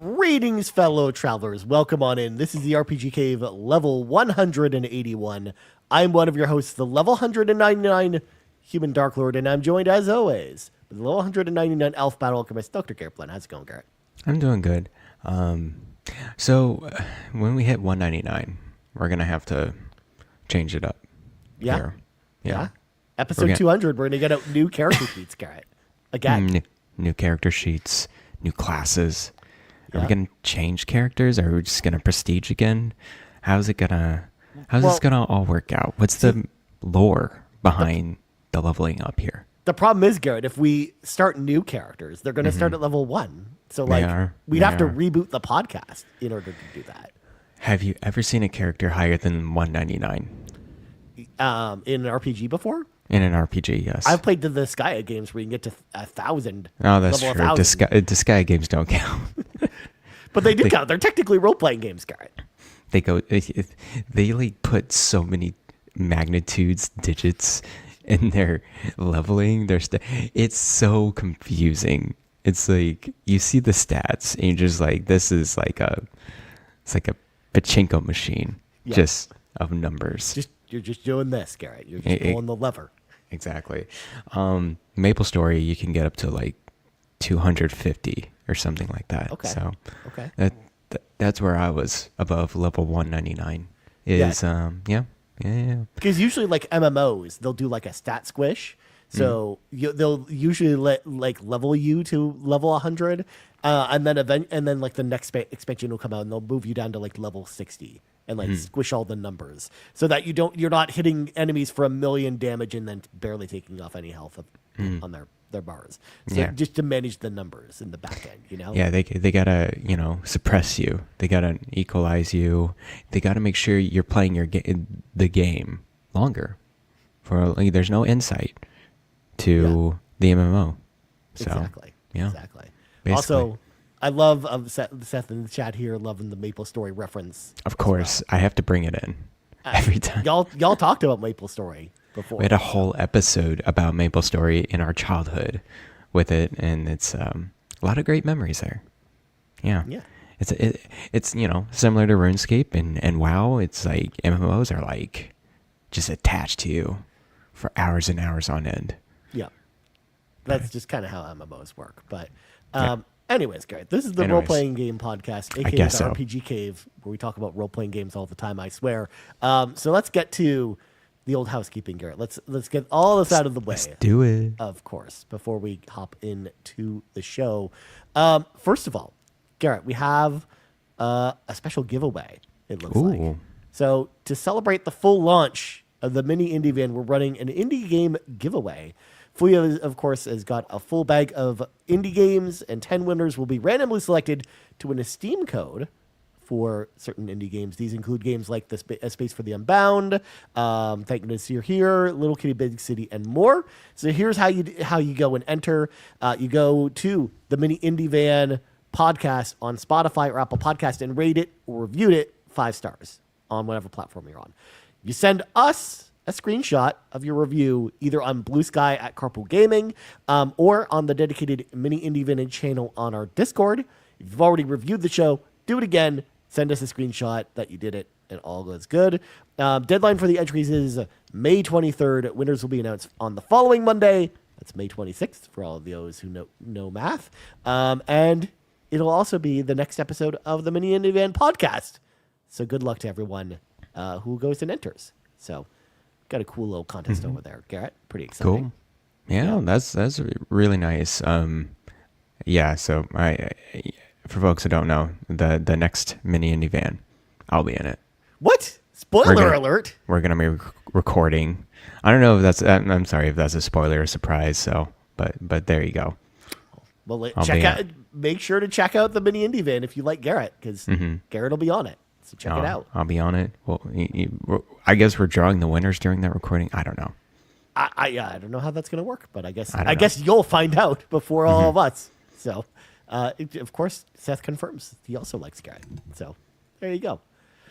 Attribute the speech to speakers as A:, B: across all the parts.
A: Greetings, fellow travelers. Welcome on in. This is the RPG Cave level 181. I'm one of your hosts, the level 199 Human Dark Lord, and I'm joined, as always, with the level 199 Elf Battle Alchemist, Dr. Garret. How's it going, Garret?
B: I'm doing good. So when we hit 199, we're going to have to change it up.
A: Yeah?
B: Here.
A: Yeah. Episode 200, we're going to get out new character sheets, Garret. Again.
B: New character sheets, new classes. Are we going to change characters? Or are we just going to prestige again? How's this going to all work out? What's the lore behind the leveling up here?
A: The problem is, Garret, if we start new characters, they're going to start at level 1. So we'd have to reboot the podcast in order to do that.
B: Have you ever seen a character higher than 199?
A: In an RPG before?
B: In an RPG, yes.
A: I've played the Disgaea games where you can get to 1,000.
B: Oh, that's true. Disgaea games don't count.
A: But they do count. They're technically role-playing games, Garret.
B: They like put so many magnitudes, digits in their leveling. It's so confusing. It's like you see the stats and you're just like, it's like a pachinko machine, just of numbers.
A: You're just doing this, Garret. You're just pulling the lever.
B: Exactly. Maple Story, you can get up to like 250 or something like that. Okay. So that's where I was above level 199.
A: Because usually, like MMOs, they'll do like a stat squish. So they'll usually level you to level 100, and then like the next expansion will come out and they'll move you down to like level 60 and like squish all the numbers so that you're not hitting enemies for 1,000,000 damage and then barely taking off any health on their bars. So just to manage the numbers in the back end, you know?
B: Yeah, they gotta suppress you. They gotta equalize you. They gotta make sure you're playing the game longer. There's no insight to the MMO. So,
A: exactly. Basically.
B: Also,
A: I love Seth in the chat here loving the Maple Story reference.
B: Of course, I have to bring it in every time.
A: Y'all talked about Maple Story before.
B: We had a whole episode about Maple Story in our childhood with it, and it's a lot of great memories there. Yeah. It's similar to RuneScape and WoW. It's like MMOs are like just attached to you for hours and hours on end.
A: Yeah. That's just kind of how MMOs work. But anyways, Garret, this is the role-playing game podcast, aka the RPG Cave, where we talk about role-playing games all the time, I swear. So let's get to the old housekeeping, Garret. Let's get all this out of the way.
B: Let's do it.
A: Of course, before we hop into the show. First of all, Garret, we have a special giveaway, it looks like. So to celebrate the full launch of the mini indie van, we're running an indie game giveaway. Fuya, of course, has got a full bag of indie games, and 10 winners will be randomly selected to win a Steam code for certain indie games. These include games like A Space for the Unbound, Thank Goodness You're Here, Little Kitty Big City, and more. So here's how you go and enter. You go to the Mini Indie Van podcast on Spotify or Apple Podcast and rate it or review it 5 stars on whatever platform you're on. You send us a screenshot of your review either on Blue Sky at Carpool Gaming or on the dedicated Mini Indie Vintage channel on our Discord. If you've already reviewed the show, do it again. Send us a screenshot that you did it and all goes good. Deadline for the entries is May 23rd. Winners will be announced on the following Monday. That's May 26th for all of those who know math. And it'll also be the next episode of the Mini Indie Van podcast. So good luck to everyone who goes and enters. So got a cool little contest over there, Garret. Pretty exciting.
B: Cool. Yeah, that's really nice. Yeah, so for folks who don't know, the next Mini Indie Van, I'll be in it.
A: What? Spoiler alert!
B: We're gonna be recording. I don't know if that's. I'm sorry if that's a spoiler or surprise. So, but there you go.
A: Well, make sure to check out the Mini Indie Van if you like Garret, because Garret will be on it. So check it out.
B: I'll be on it. Well, I guess we're drawing the winners during that recording. I don't know.
A: I don't know how that's going to work, but I guess you'll find out before all of us. So, of course, Seth confirms he also likes Garret. So there you go.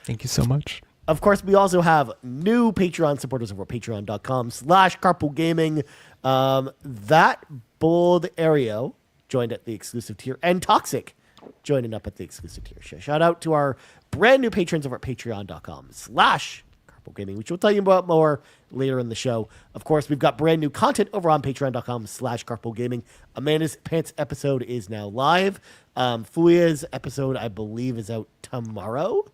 B: Thank you so much.
A: Of course, we also have new Patreon supporters over at patreon.com/carpoolgaming. That bold Aereo joined at the exclusive tier, and Toxic joining up at the exclusive tier. Shout out to our brand new patrons over at patreon.com/carpoolgaming, which we'll tell you about more later in the show. Of course, we've got brand new content over on patreon.com/carpoolgaming. Amanda's Pants episode is now live. Fuya's episode, I believe, is out tomorrow.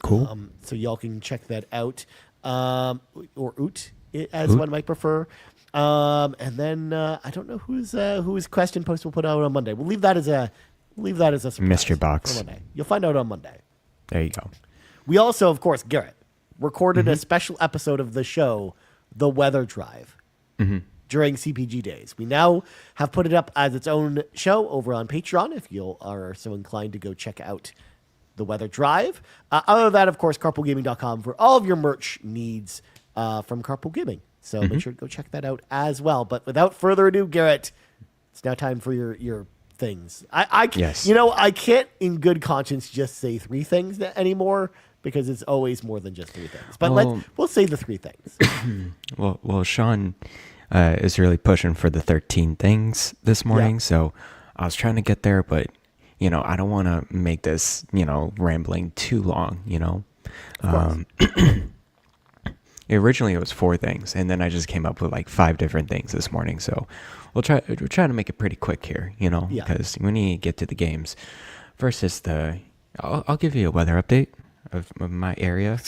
B: Cool.
A: So y'all can check that out, or Oot, as one might prefer. And then I don't know whose question post we'll put out on Monday. We'll leave that as a surprise.
B: Mystery box.
A: For Monday. You'll find out on Monday.
B: There you go.
A: We also, of course, Garret, recorded a special episode of the show, The Weather Drive, during CPG days. We now have put it up as its own show over on Patreon, if you are so inclined to go check out The Weather Drive. Other than that, of course, carpoolgaming.com for all of your merch needs from Carpool Gaming. So make sure to go check that out as well. But without further ado, Garret, it's now time for your things.
B: Yes.
A: I can't in good conscience just say 3 things anymore, because it's always more than just 3 things. But we'll say the 3 things.
B: well, Sean is really pushing for the 13 things this morning. Yeah. So I was trying to get there, but I don't want to make this, rambling too long, Originally it was 4 things, and then I just came up with like 5 different thng this morning. So we're trying to make it pretty quick here, because we need to get to the games. First is I'll give you a weather update of my area.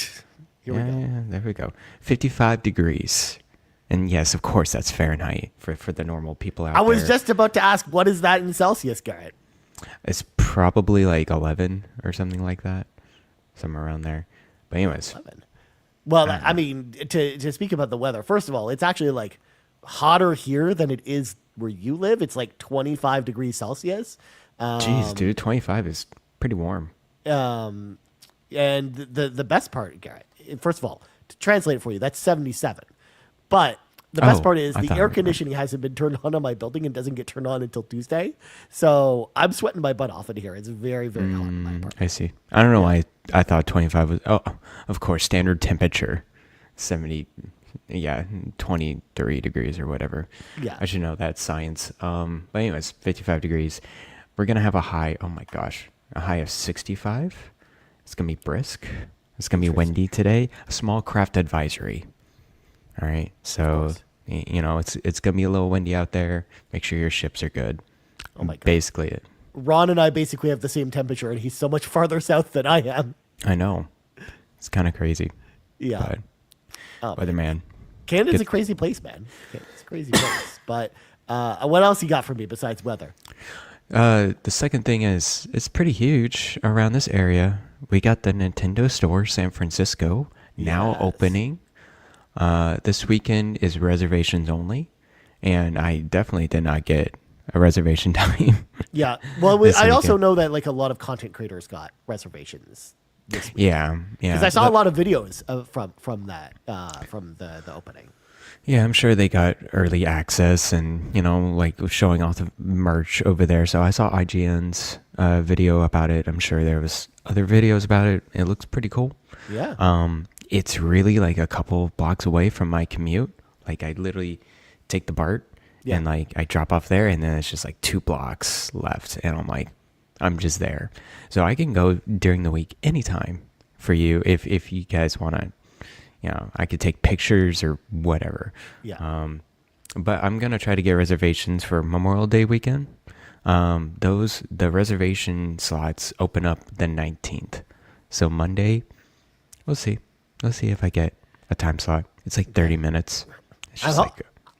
A: Here we go.
B: Yeah, there we go. 55 degrees. And yes, of course, that's Fahrenheit for the normal people out there.
A: I was just about to ask, what is that in Celsius, Garret?
B: It's probably like 11 or something like that. Somewhere around there. But anyways.
A: 11. Well, I mean, to speak about the weather, first of all, it's actually like hotter here than it is where you live. It's like 25 degrees Celsius.
B: Jeez, dude, 25 is pretty warm.
A: And the best part, Garret, first of all, to translate it for you, that's 77. But the best part is the air conditioning hasn't been turned on my building and doesn't get turned on until Tuesday. So I'm sweating my butt off in here. It's very, very hot in my apartment.
B: I see. I don't know why I thought 25 was... Oh, of course, standard temperature. 23 degrees or whatever.
A: Yeah.
B: I should know that's science. But anyways, 55 degrees. We're going to have a high... Oh, my gosh. A high of 65. It's going to be brisk. It's going to be windy today. A small craft advisory. All right. So... it's going to be a little windy out there. Make sure your ships are good.
A: Oh, my God.
B: Basically it.
A: Ron and I basically have the same temperature, and he's so much farther south than I am.
B: I know. It's kind of crazy.
A: Yeah.
B: But weatherman.
A: Canada's a crazy place, man. It's a crazy place. But what else you got for me besides weather?
B: The second thing is, it's pretty huge around this area. We got the Nintendo Store San Francisco now opening. This weekend is reservations only, and I definitely did not get a reservation time.
A: Yeah. Well, I also know that like a lot of content creators got reservations this week.
B: Yeah.
A: Because I saw a lot of videos from that from the opening.
B: Yeah, I'm sure they got early access and, like showing off the merch over there. So I saw IGN's video about it. I'm sure there was other videos about it. It looks pretty cool.
A: Yeah.
B: It's really like a couple blocks away from my commute. Like I literally take the BART and like I drop off there, and then it's just like 2 blocks left, and I'm just there. So I can go during the week anytime for you if you guys want to. I could take pictures or whatever.
A: Yeah.
B: But I'm gonna try to get reservations for Memorial Day weekend. The reservation slots open up the 19th. So Monday, we'll see. We'll see if I get a time slot. It's like 30 minutes. It's just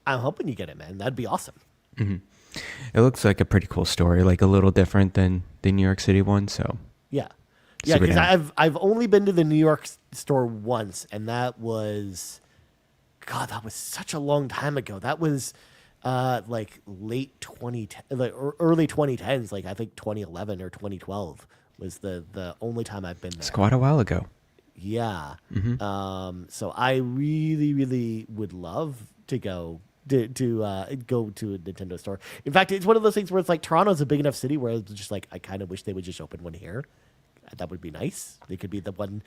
A: I'm hoping you get it, man. That'd be awesome.
B: Mm-hmm. It looks like a pretty cool story, like a little different than the New York City one. So
A: yeah, because I've only been to the New York store once, and that was such a long time ago. That was like late 2010, like early 2010s, like I think 2011 or 2012 was the only time I've been there.
B: It's quite a while ago.
A: Yeah. Mm-hmm. So I really, really would love to go to go to a Nintendo store. In fact, it's one of those things where it's like Toronto's a big enough city where it's just like I kind of wish they would just open one here. That would be nice. They could be the one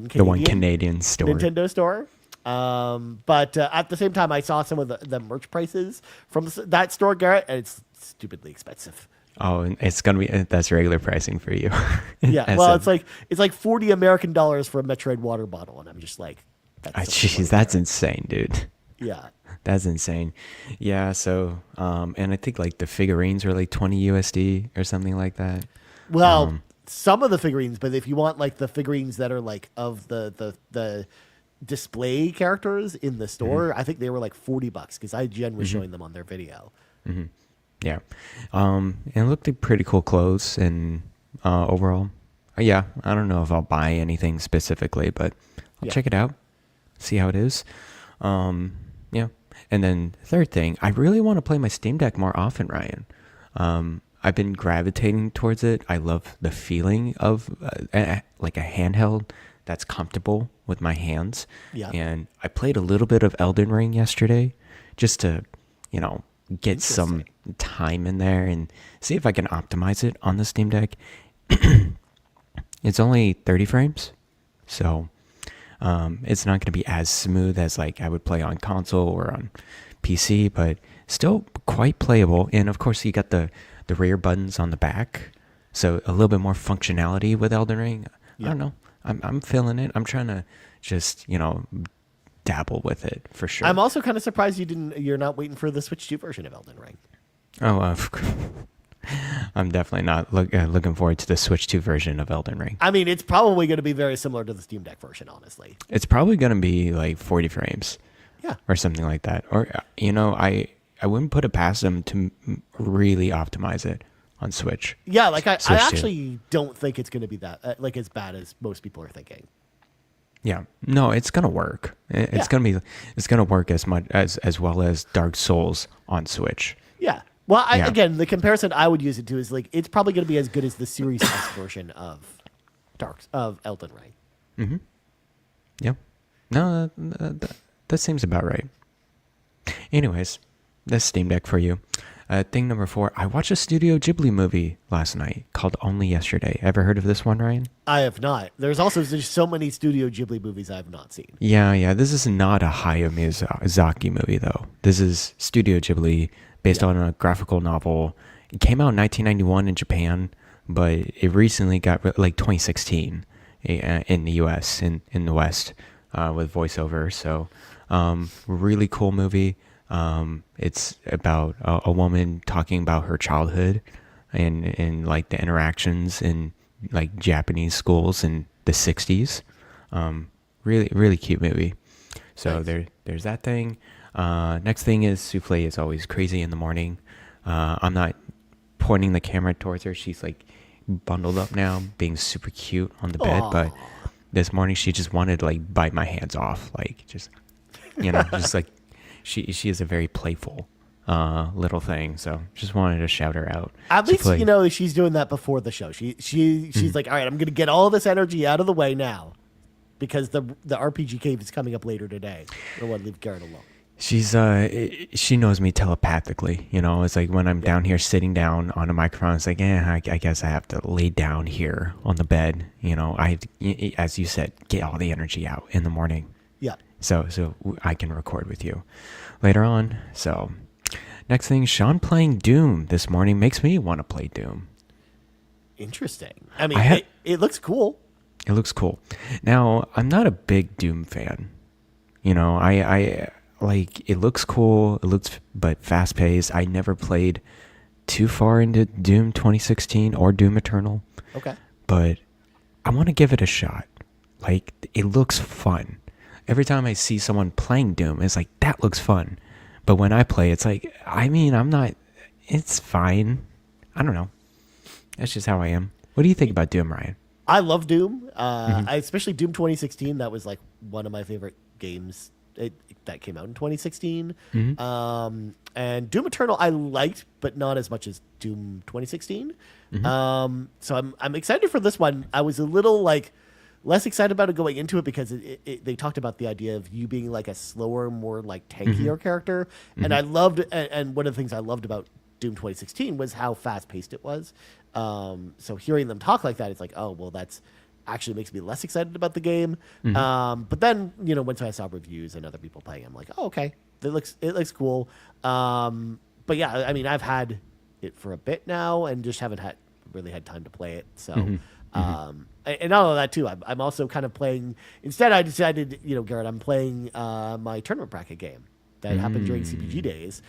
A: Canadian
B: store,
A: Nintendo store. But at the same time, I saw some of the merch prices from that store, Garrett, and it's stupidly expensive.
B: Oh, and it's gonna be that's regular pricing for you.
A: Yeah, well, it's like $40 American for a Metroid water bottle, and I'm just like,
B: jeez, that's insane, dude.
A: Yeah,
B: that's insane. Yeah, so and I think like the figurines are like 20 USD or something like that.
A: Well, some of the figurines, but if you want like the figurines that are like of the display characters in the store, I think they were like $40 because IGN was showing them on their video.
B: Mm-hmm. Yeah, and it looked like pretty cool clothes and overall, yeah. I don't know if I'll buy anything specifically, but I'll check it out, see how it is. Yeah, and then third thing, I really want to play my Steam Deck more often, Ryan. I've been gravitating towards it. I love the feeling of like a handheld that's comfortable with my hands. Yeah, and I played a little bit of Elden Ring yesterday, just to, get some time in there and see if I can optimize it on the Steam Deck. It's only 30 frames, so it's not going to be as smooth as like I would play on console or on PC, but still quite playable. And of course, you got the rear buttons on the back, so a little bit more functionality with Elden Ring. Yeah. I don't know. I'm feeling it. I'm trying to just dabble with it for sure.
A: I'm also kind of surprised you're not waiting for the Switch 2 version of Elden Ring.
B: Oh, I'm definitely not looking forward to the Switch 2 version of Elden Ring.
A: I mean, it's probably going to be very similar to the Steam Deck version, honestly.
B: It's probably going to be like 40 frames.
A: Yeah.
B: Or something like that. Or, I wouldn't put it past them to really optimize it on Switch.
A: Yeah, like I actually don't think it's going to be that like as bad as most people are thinking.
B: Yeah, no, it's gonna work. It's gonna work as much as well as Dark Souls on Switch.
A: Yeah. Well, again, the comparison I would use it to is like it's probably gonna be as good as the Series S version of Elden Ring.
B: Mm-hmm. Yeah. No, that seems about right. Anyways, that's Steam Deck for you. Thing number 4, I watched a Studio Ghibli movie last night called Only Yesterday. Ever heard of this one, Ryan?
A: I have not. There's so many Studio Ghibli movies I have not seen.
B: Yeah. This is not a Hayao Miyazaki movie, though. This is Studio Ghibli based on a graphical novel. It came out in 1991 in Japan, but it recently got, like 2016, in the U.S., in the West, with voiceover. So, really cool movie. It's about a woman talking about her childhood and like the interactions in like Japanese schools in the 60s. Really, really cute movie. So nice. There's that thing. Next thing is Souffle is always crazy in the morning. I'm not pointing the camera towards her. She's like bundled up now, being super cute on the bed. Aww. But this morning she just wanted to like bite my hands off. Like just, just like, She is a very playful little thing, so just wanted to shout her out.
A: At least she's doing that before the show. She's like, all right, I'm gonna get all this energy out of the way now, because the RPG cave is coming up later today. I don't want to leave Garret alone.
B: She knows me telepathically. It's like when I'm down here sitting down on a microphone, it's like, I guess I have to lay down here on the bed. As you said, get all the energy out in the morning.
A: Yeah.
B: So I can record with you later on. So next thing, Sean playing Doom this morning makes me want to play Doom.
A: Interesting. I mean, it looks cool.
B: It looks cool. Now, I'm not a big Doom fan. I like, it looks cool. But fast paced. I never played too far into Doom 2016 or Doom Eternal.
A: Okay.
B: But I want to give it a shot. Like, it looks fun. Every time I see someone playing Doom, it's like, that looks fun. But when I play, it's like, I mean, it's fine. I don't know. That's just how I am. What do you think about Doom, Ryan?
A: I love Doom. Especially Doom 2016. That was like one of my favorite games that came out in 2016. And Doom Eternal I liked, but not as much as Doom 2016. So I'm excited for this one. I was a little like less excited about it going into it because they talked about the idea of you being like a slower, more like tankier character. And I loved, and one of the things I loved about Doom 2016 was how fast paced it was. So hearing them talk like that, it's like, oh, well, that's actually makes me less excited about the game. But then, once I saw reviews and other people playing, I'm like, oh, okay, it looks cool. But yeah, I mean, I've had it for a bit now and just haven't really had time to play it. So, and all of that too, I'm also kind of playing, instead I decided, Garrett, I'm playing my tournament bracket game that happened during CPG days,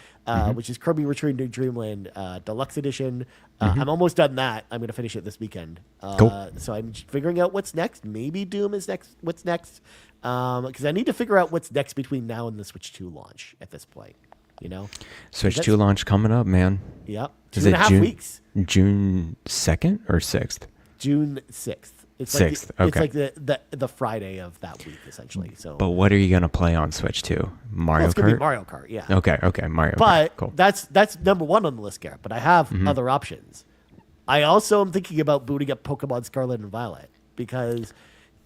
A: which is Kirby Returning to Dreamland Deluxe Edition. I'm almost done that. I'm going to finish it this weekend.
B: Cool.
A: So I'm figuring out what's next. Maybe Doom is next. What's next? Because I need to figure out what's next between now and the Switch 2 launch at this point.
B: Switch 2 launch coming up, man.
A: Yep. 2.5 weeks.
B: June 2nd or 6th?
A: June 6th. It's
B: 6th.
A: It's
B: okay.
A: like the Friday of that week, essentially. So.
B: But what are you gonna play on Switch 2? Mario
A: Kart. It's gonna be Mario Kart. Yeah.
B: Okay. Mario Kart.
A: But
B: cool.
A: that's number one on the list, Garrett. But I have other options. I also am thinking about booting up Pokemon Scarlet and Violet because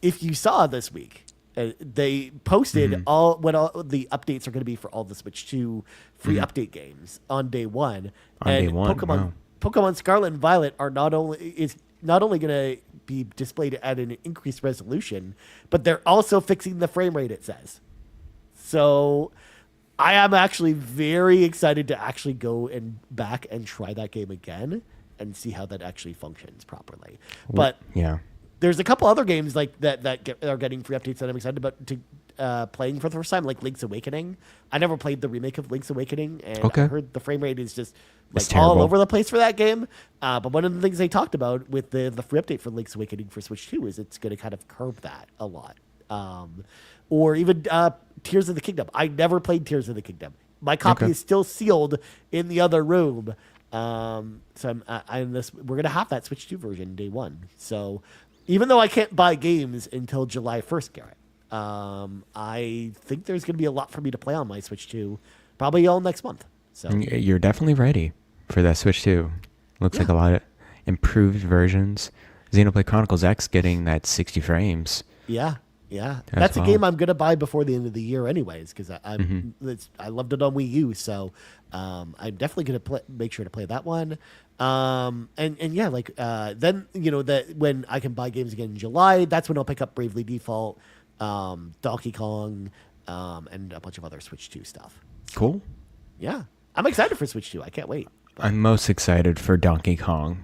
A: if you saw this week, they posted all the updates are going to be for all the Switch 2 free update games on day one. Pokemon Scarlet and Violet are not only going to be displayed at an increased resolution, but they're also fixing the frame rate, it says. So I am actually very excited to actually go back and try that game again and see how that actually functions properly. But
B: yeah,
A: there's a couple other games like that are getting free updates that I'm excited about playing for the first time, like Link's Awakening. I never played the remake of Link's Awakening, and I heard the frame rate is just like all over the place for that game. But one of the things they talked about with the free update for Link's Awakening for Switch 2 is it's going to kind of curb that a lot. Or even Tears of the Kingdom. I never played Tears of the Kingdom. My copy is still sealed in the other room. So we're going to have that Switch 2 version day one. So even though I can't buy games until July 1st, Garrett, I think there's going to be a lot for me to play on my Switch 2 probably all next month. So
B: you're definitely ready for that Switch 2. Looks like a lot of improved versions. Xenoblade Chronicles X getting that 60 frames.
A: Yeah. That's a game I'm going to buy before the end of the year anyways, because I loved it on Wii U. So I'm definitely going to make sure to play that one. Then, that when I can buy games again in July, that's when I'll pick up Bravely Default, Donkey Kong, and a bunch of other Switch 2 stuff.
B: Cool.
A: Yeah. I'm excited for Switch 2. I can't wait.
B: I'm most excited for Donkey Kong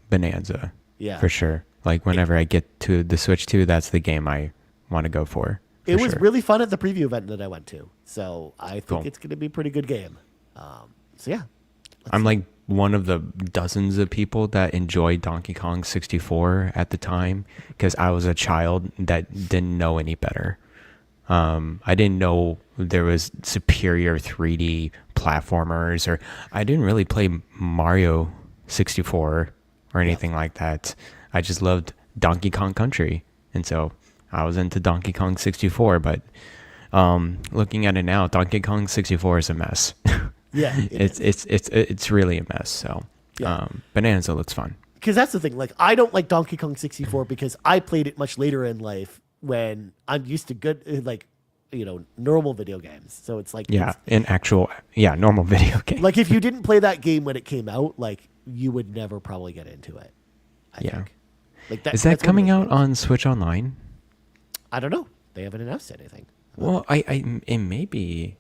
B: Bonanza. Yeah. For sure. Like whenever I get to the Switch 2, that's the game I want to go for.
A: It was really fun at the preview event that I went to. So I think it's going to be a pretty good game. So yeah.
B: I'm like one of the dozens of people that enjoyed Donkey Kong 64 at the time because I was a child that didn't know any better. I didn't know there was superior 3D platformers, or I didn't really play Mario 64 or anything like that. I just loved Donkey Kong Country, and so I was into Donkey Kong 64. But looking at it now, Donkey Kong 64 is a mess.
A: Yeah,
B: it's really a mess. So Bonanza looks fun.
A: Because that's the thing. Like, I don't like Donkey Kong 64 because I played it much later in life when I'm used to good, like, normal video games. So it's like normal video games. Like, if you didn't play that game when it came out, like, you would never probably get into it. I think. Like
B: is that coming out on Switch Online?
A: I don't know. They haven't announced anything.
B: Well, it may be.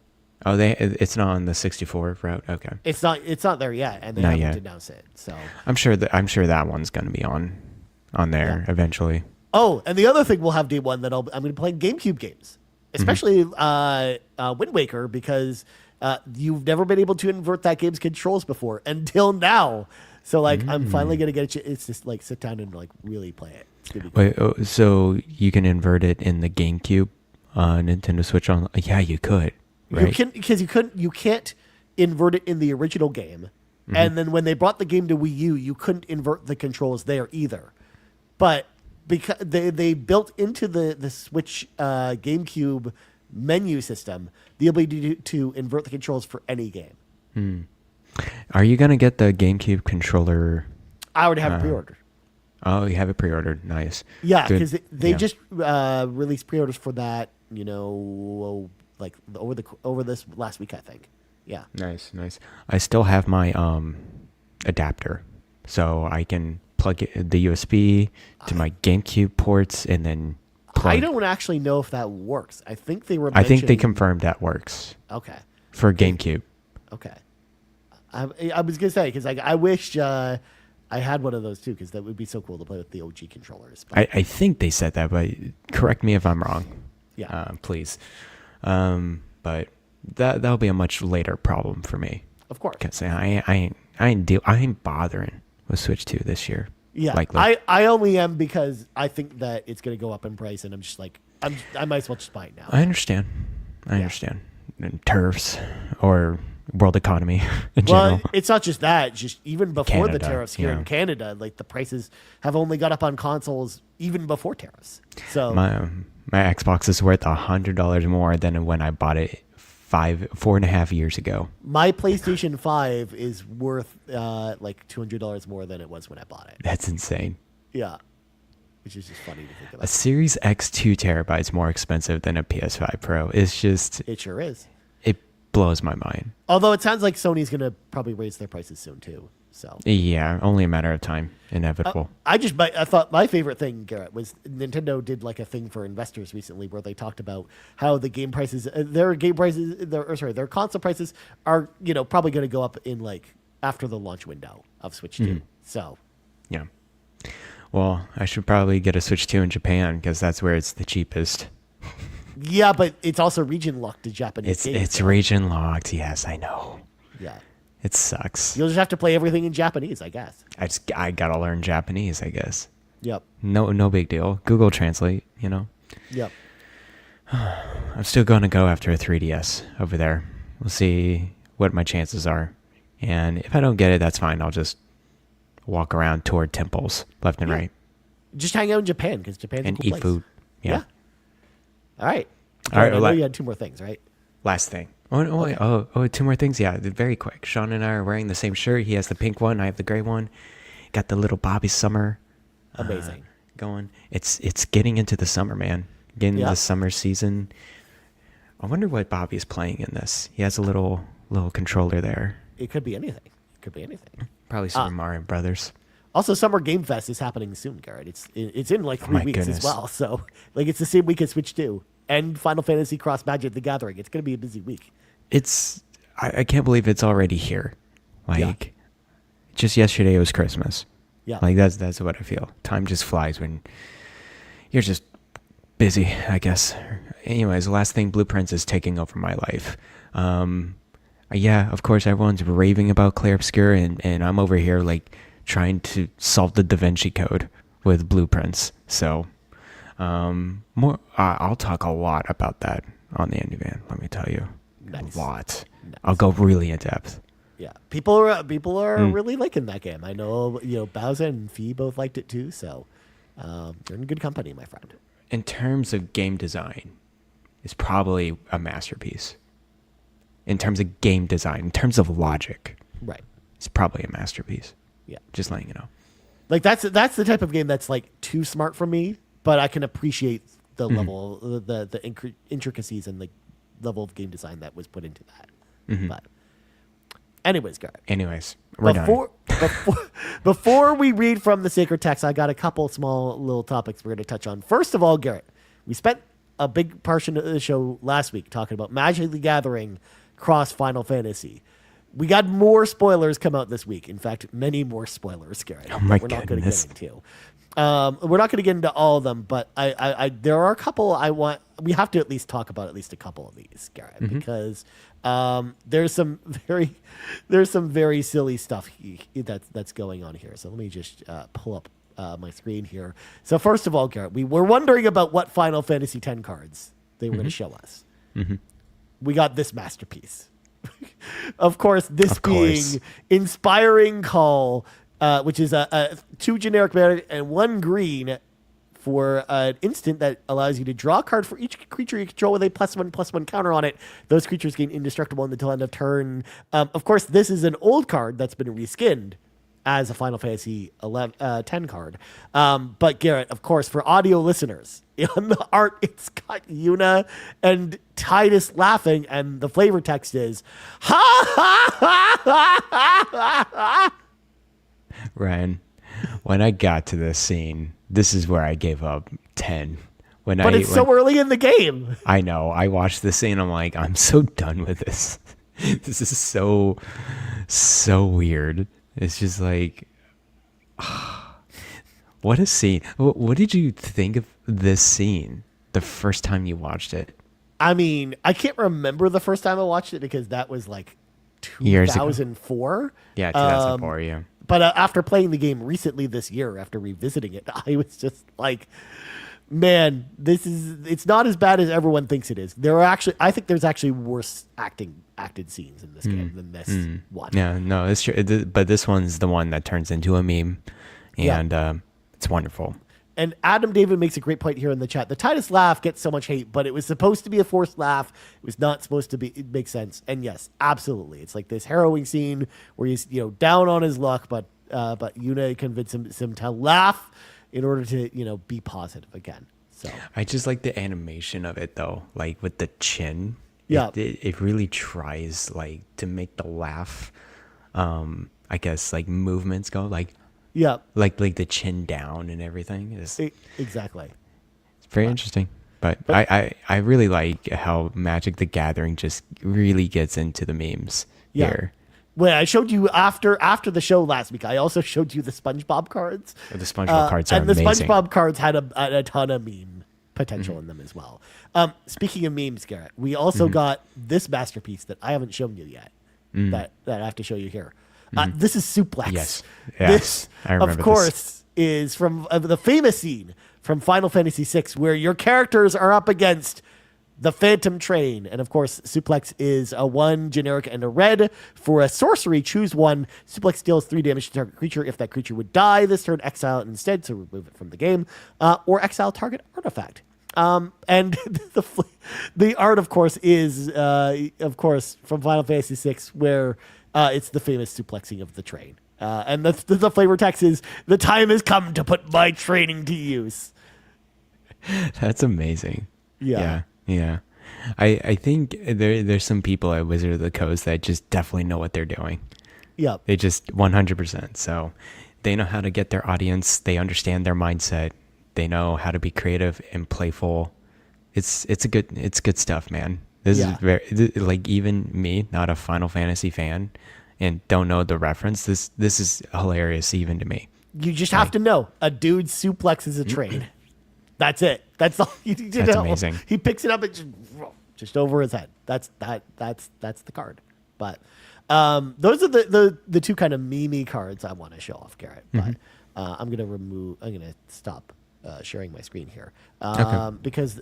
B: Oh, it's not on the 64 route. Okay.
A: It's not there yet, and they haven't announced it. So
B: I'm sure that one's going to be on there eventually.
A: Oh, and the other thing we'll have day one that I'm going to play GameCube games. especially Wind Waker, because you've never been able to invert that game's controls before until now. So like, I'm finally gonna get it. It's just like sit down and like really play it. It's gonna be
B: Wait, so you can invert it in the GameCube, Nintendo Switch on? Yeah, you could. Right?
A: You can, because you can't invert it in the original game, and then when they brought the game to Wii U, you couldn't invert the controls there either. But because they built into the Switch GameCube menu system the ability to invert the controls for any game.
B: Are you gonna get the GameCube controller?
A: I already have it pre-ordered.
B: Oh, you have it pre-ordered. Nice.
A: Yeah, because they just released pre-orders for that. You know, like over this last week, I think. Yeah.
B: Nice. I still have my adapter, so I can plug the USB to my GameCube ports and then plug.
A: I don't actually know if that works. I think they were.
B: I think they confirmed that works.
A: Okay.
B: For GameCube.
A: Okay. I was gonna say, because I wish I had one of those too, because that would be so cool to play with the OG controllers. But
B: I think they said that, but correct me if I'm wrong.
A: Yeah.
B: Please. But that'll be a much later problem for me.
A: Of course.
B: Because I ain't bothering with Switch 2 this year.
A: Yeah.
B: Like,
A: I only am because I think that it's gonna go up in price, and I'm just like I might as well just buy it now.
B: I understand. And tariffs or world economy in general.
A: It's not just that. Just even before the
B: Canada,
A: tariffs here in Canada, like the prices have only got up on consoles even before tariffs. So
B: my Xbox is worth $100 more than when I bought it 4.5 years ago.
A: my PlayStation 5 is worth like $200 more than it was when I bought it.
B: That's insane.
A: Yeah, which is just funny to think
B: A
A: about.
B: Series X 2 terabytes more expensive than a PS5 Pro. It's just,
A: It sure is.
B: it blows my mind.
A: Although it sounds like Sony's gonna probably raise their prices soon too. So
B: Yeah, only a matter of time. Inevitable.
A: I thought my favorite thing, Garrett, was Nintendo did like a thing for investors recently where they talked about how the game prices, their console prices are, probably going to go up in like after the launch window of Switch 2. So,
B: Yeah. Well, I should probably get a Switch 2 in Japan because that's where it's the cheapest.
A: yeah, but it's also region locked to Japanese games.
B: It's region locked. Yes, I know.
A: Yeah.
B: It sucks.
A: You'll just have to play everything in Japanese, I guess.
B: I gotta learn Japanese, I guess.
A: Yep.
B: No big deal. Google Translate,
A: Yep.
B: I'm still gonna go after a 3DS over there. We'll see what my chances are. And if I don't get it, that's fine. I'll just walk around toward temples left and right.
A: Just hang out in Japan because Japan's
B: And
A: a cool
B: eat
A: place.
B: food. Yeah.
A: All right.
B: All right,
A: I know you had 2 more things, right?
B: Last thing. Oh, 2 more things. Yeah, very quick. Sean and I are wearing the same shirt. He has the pink one. I have the gray one. Got the little Bobby Summer.
A: Amazing.
B: Going. It's getting into the summer, man. Getting into the summer season. I wonder what Bobby's playing in this. He has a little controller there.
A: It could be anything.
B: Probably Super Mario Brothers.
A: Also, Summer Game Fest is happening soon, Garrett. It's in like 3 weeks
B: goodness.
A: as well. So, like, it's the same week as Switch 2 and Final Fantasy Cross Magic the Gathering. It's going to be a busy week.
B: I can't believe it's already here. Like, just yesterday it was Christmas.
A: Yeah.
B: Like, that's what I feel. Time just flies when you're just busy, I guess. Anyways, the last thing, Blueprints is taking over my life. Yeah, of course, everyone's raving about Clair Obscur, and I'm over here, like, trying to solve the Da Vinci Code with Blueprints. So, I'll talk a lot about that on the Indie Van, let me tell you.
A: Nice.
B: A lot.
A: Nice.
B: I'll go really in depth.
A: Yeah, people are really liking that game. I know, Bowser and Fee both liked it too. So, you're in good company, my friend.
B: In terms of game design, it's probably a masterpiece. In terms of game design, in terms of logic,
A: Right.
B: it's probably a masterpiece.
A: Yeah.
B: Just letting you know.
A: Like that's the type of game that's like too smart for me, but I can appreciate the level, the intricacies and the level of game design that was put into that. But anyways, Garrett.
B: We're done.
A: Before we read from the sacred text, I got a couple small little topics we're going to touch on. First of all, Garrett, we spent a big portion of the show last week talking about Magic the Gathering cross Final Fantasy. we got more spoilers come out this week. In fact, many more spoilers, Garret.
B: Oh my
A: we're not going to
B: goodness.
A: get into. We're not going to get into all of them, but there are a couple we have to at least talk about at least a couple of these, Garret, because there's some very silly stuff that's going on here. So let me just pull up my screen here. So first of all, Garret, we were wondering about what Final Fantasy X cards they were going to show us. We got this masterpiece. Of course, being Inspiring Call, which is a 2 generic mana and 1 green for an instant that allows you to draw a card for each creature you control with a +1/+1 counter on it. Those creatures gain indestructible until end of turn. Of course, this is an old card that's been reskinned as a Final Fantasy X card. But Garret, of course, for audio listeners, on the art, it's got Yuna and Titus laughing, and the flavor text is, ha ha ha ha ha ha.
B: Ryan, when I got to this scene, this is where I gave up 10.
A: But it's so early in the game.
B: I know. I watched this scene. I'm like, I'm so done with this. This is so weird. It's just like, what a scene. What did you think of this scene the first time you watched it?
A: I mean, I can't remember the first time I watched it because that was like 2004.
B: Yeah, 2004, yeah.
A: But after playing the game recently this year, after revisiting it, I was just like, man, it's not as bad as everyone thinks it is. I think there's actually worse acted scenes in this game than this one.
B: Yeah, no, it's true. But this one's the one that turns into a meme, and it's wonderful.
A: And Adam David makes a great point here in the chat. The Titus laugh gets so much hate, but it was supposed to be a forced laugh. It was not supposed to be. It makes sense. And yes, absolutely. It's like this harrowing scene where he's down on his luck, but Yuna convinces him to laugh in order to be positive again. So
B: I just like the animation of it though, like with the chin.
A: Yeah,
B: it really tries like to make the laugh. I guess like movements go like.
A: Yeah,
B: like the chin down and everything is
A: exactly.
B: It's very interesting, but I really like how Magic the Gathering just really gets into the memes here.
A: Well, I showed you after the show last week. I also showed you the SpongeBob cards.
B: The SpongeBob cards are
A: amazing.
B: amazing.
A: The SpongeBob cards had a ton of meme potential in them as well. Speaking of memes, Garret, we also got this masterpiece that I haven't shown you yet. That I have to show you here. This is Suplex.
B: Yes.
A: This,
B: I remember
A: of course, is from the famous scene from Final Fantasy VI where your characters are up against the Phantom Train. And, of course, Suplex is a 1 generic and a red. For a sorcery, choose 1. Suplex deals 3 damage to target creature. If that creature would die this turn, exile it instead, so remove it from the game. Or exile target artifact. And the art, of course, is, from Final Fantasy VI where... it's the famous suplexing of the train. And the flavor text is, the time has come to put my training to use.
B: That's amazing.
A: Yeah.
B: I think there's some people at Wizard of the Coast that just definitely know what they're doing.
A: Yeah.
B: They just 100%. So they know how to get their audience. They understand their mindset. They know how to be creative and playful. It's good stuff, man. This is very, like, even me, not a Final Fantasy fan and don't know the reference. This is hilarious even to me.
A: You just have to know a dude suplexes a train. That's it. That's all you need to know.
B: That's amazing.
A: He picks it up and just over his head. That's the card. But those are the two kind of meme cards I want to show off, Garret. But I'm gonna stop sharing my screen here because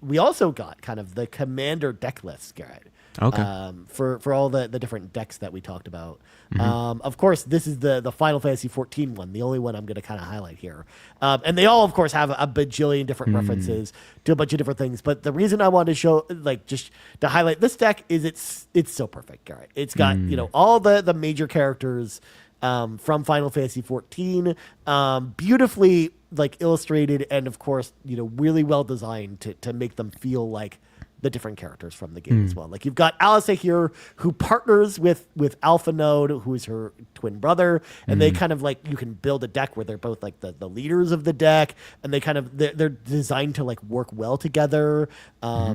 A: we also got kind of the commander deck list, Garret.
B: Okay.
A: For all the different decks that we talked about. Of course, this is the Final Fantasy 14 one, the only one I'm going to kind of highlight here. And they all, of course, have a bajillion different references to a bunch of different things. But the reason I wanted to show, just to highlight this deck is it's so perfect, Garret. It's got all the major characters from Final Fantasy 14, beautifully illustrated and, of course, really well designed to make them feel like the different characters from the game as well. Like you've got Alice here who partners with Alpha Node, who is her twin brother, and they kind of like, you can build a deck where they're both like the leaders of the deck, and they're designed to like work well together.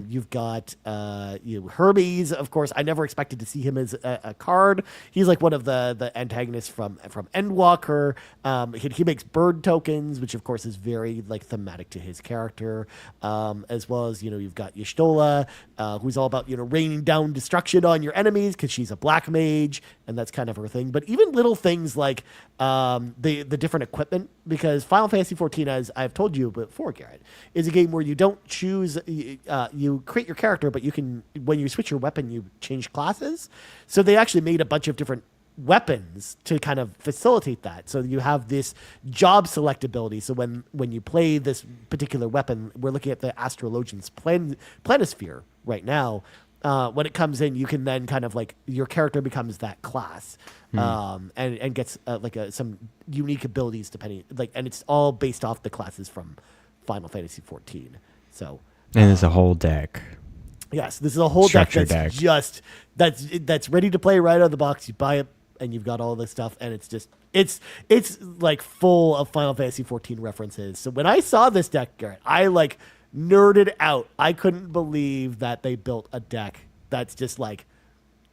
A: You've got Hermes, of course. I never expected to see him as a card. He's like one of the antagonists from Endwalker. He makes bird tokens, which of course is very like thematic to his character, as well as you've got Y'shtola, who's all about raining down destruction on your enemies because she's a black mage, and that's kind of her thing. But even little things like the different equipment, because Final Fantasy XIV, as I've told you before, Garret, is a game where you don't choose. You create your character, but you can, when you switch your weapon, you change classes. So they actually made a bunch of different weapons to kind of facilitate that. So you have this job selectability. So when you play this particular weapon, we're looking at the Astrologian's planisphere right now. When it comes in, you can then kind of like, your character becomes that class, and gets some unique abilities depending, and it's all based off the classes from Final Fantasy XIV. So,
B: and there's a whole deck.
A: Yes, this is a whole deck that's ready to play right out of the box. You buy it, and you've got all this stuff, and it's like full of Final Fantasy XIV references. So when I saw this deck, Garret, I like nerded out. I couldn't believe that they built a deck that's just like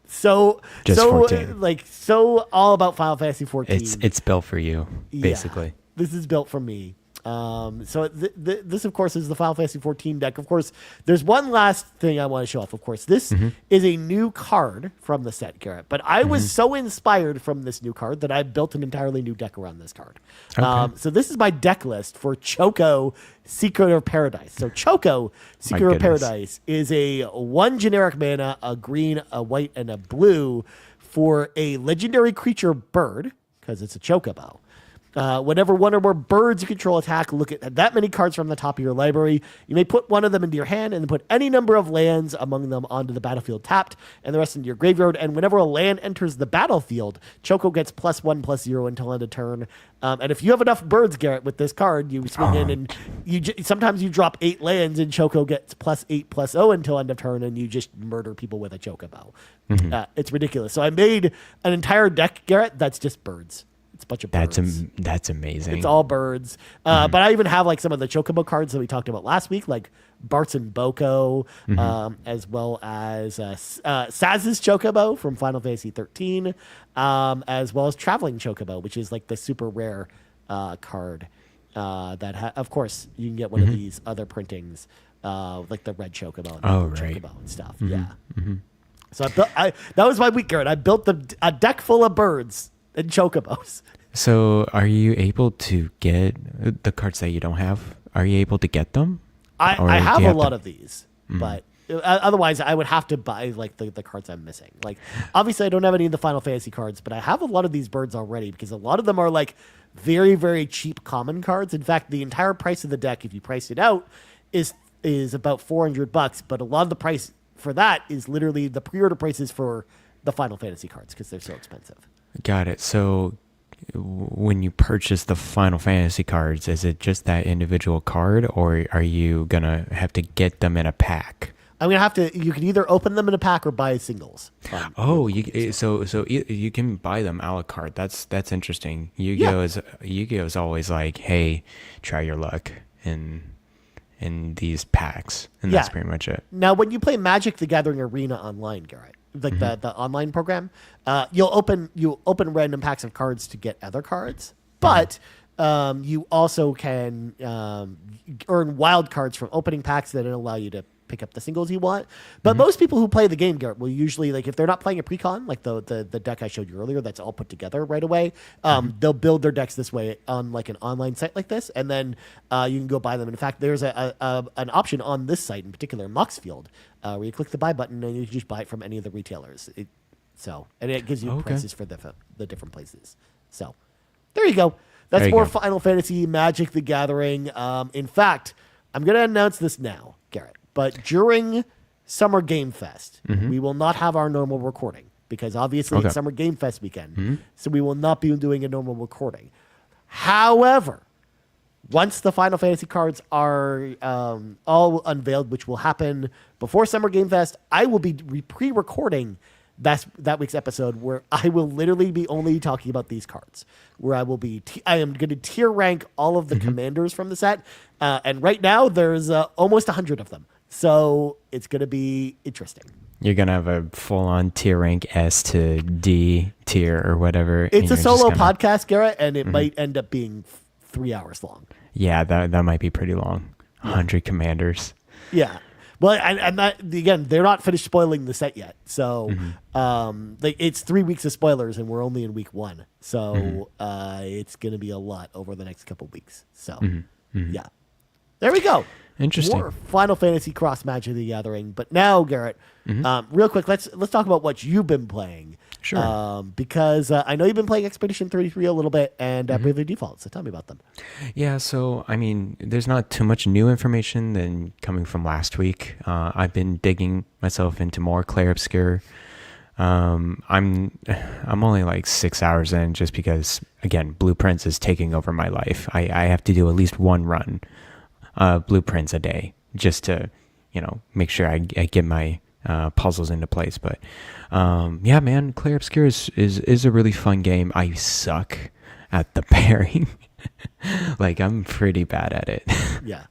A: so 14. Like so all about Final Fantasy XIV.
B: It's built for you, basically.
A: Yeah, this is built for me. So this, of course, is the Final Fantasy XIV deck. Of course, there's one last thing I want to show off. Of course, this is a new card from the set, Garret. But I was so inspired from this new card that I built an entirely new deck around this card. Okay. So this is my deck list for Choco Secret of Paradise. So Choco Secret of Paradise is a 1 generic mana, a green, a white, and a blue for a legendary creature bird, because it's a chocobo. Whenever one or more birds you control attack, look at that many cards from the top of your library. You may put one of them into your hand and then put any number of lands among them onto the battlefield tapped, and the rest into your graveyard. And whenever a land enters the battlefield, Choco gets +1/+0 until end of turn. And if you have enough birds, Garret, with this card, you swing in and sometimes you drop 8 lands and Choco gets +8/+0 until end of turn, and you just murder people with a chocobo. It's ridiculous. So I made an entire deck, Garret, that's just birds. It's a bunch of birds.
B: That's amazing.
A: It's all birds. But I even have like some of the chocobo cards that we talked about last week, like Bart's and Boko, as well as Saz's chocobo from Final Fantasy 13, as well as Traveling Chocobo, which is like the super rare card that of course you can get one of these other printings, like the red chocobo and the chocobo and stuff. So that was my week, Garret. I built a deck full of birds and chocobos.
B: So are you able to get the cards that you don't have? Are you able to get them?
A: I have a lot of these, but otherwise I would have to buy like the cards I'm missing. Like obviously I don't have any of the Final Fantasy cards, but I have a lot of these birds already because a lot of them are like very, very cheap common cards. In fact, the entire price of the deck, if you price it out, is about $400, but a lot of the price for that is literally the pre-order prices for the Final Fantasy cards because they're so expensive.
B: Got it. So when you purchase the Final Fantasy cards, is it just that individual card, or are you going to have to get them in a pack?
A: I'm going to have to, you can either open them in a pack or buy singles.
B: So you can buy them a la carte. That's interesting. Yu-Gi-Oh is always like, hey, try your luck in these packs, and that's pretty much it.
A: Now, when you play Magic: The Gathering Arena online, Garret, like the online program, you'll open random packs of cards to get other cards, but you also can earn wild cards from opening packs that allow you to pick up the singles you want. But most people who play the game, Garret, will usually, like if they're not playing a precon, like the deck I showed you earlier that's all put together right away, they'll build their decks this way on like an online site like this, and then you can go buy them. In fact, there's an option on this site in particular, Moxfield, where you click the buy button and you can just buy it from any of the retailers. And it gives you prices for the different places. So there you go. That's more Final Fantasy Magic: The Gathering. In fact, I'm going to announce this now, Garret. But during Summer Game Fest, we will not have our normal recording because obviously it's Summer Game Fest weekend. So we will not be doing a normal recording. However, once the Final Fantasy cards are all unveiled, which will happen before Summer Game Fest, I will be pre-recording that week's episode where I will literally be only talking about these cards. Where I am going to tier rank all of the commanders from the set, and right now there's almost 100 of them. So it's going to be interesting.
B: You're going to have a full-on tier rank S to D tier or whatever.
A: It's a solo podcast, Garret, and it might end up being 3 hours long.
B: Yeah, that might be pretty long. 100 commanders.
A: Yeah. Well, and that, again, they're not finished spoiling the set yet. So it's 3 weeks of spoilers, and we're only in week 1. So it's going to be a lot over the next couple weeks. So, yeah. There we go.
B: Interesting.
A: More Final Fantasy Cross Magic the Gathering. But now, Garret, real quick, let's talk about what you've been playing.
B: Sure.
A: Because I know you've been playing Expedition 33 a little bit and Bravely Default. So tell me about them.
B: Yeah, so, I mean, there's not too much new information than coming from last week. I've been digging myself into more Clair Obscur. I'm only like 6 hours in just because, again, Blueprints is taking over my life. I have to do at least one run. Blueprints a day just to, make sure I get my puzzles into place. But yeah, man, Clair Obscur is a really fun game. I suck at the pairing. Like, I'm pretty bad at it.
A: Yeah.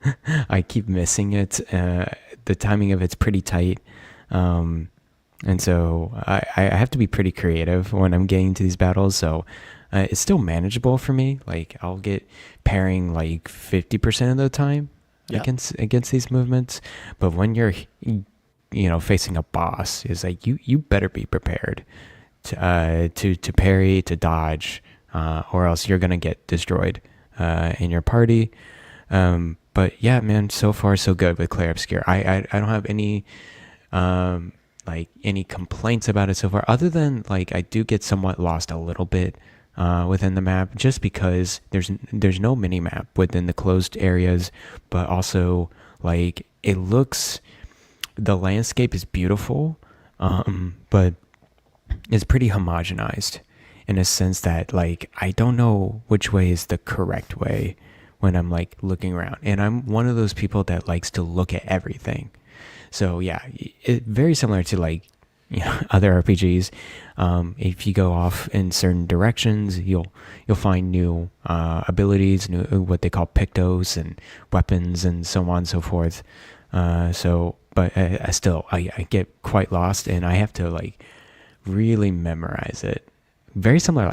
B: I keep missing it. The timing of it's pretty tight. And so I have to be pretty creative when I'm getting to these battles. So it's still manageable for me. Like, I'll get pairing like 50% of the time against these movements. But when you're, facing a boss, is like you better be prepared to parry, to dodge, or else you're gonna get destroyed in your party. But yeah, man, so far so good with Clair Obscur. I don't have any any complaints about it so far, other than like I do get somewhat lost a little bit within the map, just because there's no mini map within the closed areas, but also like the landscape is beautiful, but it's pretty homogenized in a sense that like I don't know which way is the correct way when I'm like looking around, and I'm one of those people that likes to look at everything. So yeah, very similar to like other RPGs. If you go off in certain directions, you'll find new abilities, new what they call pictos and weapons and so on and so forth. But I get quite lost, and I have to like really memorize it. Very similar,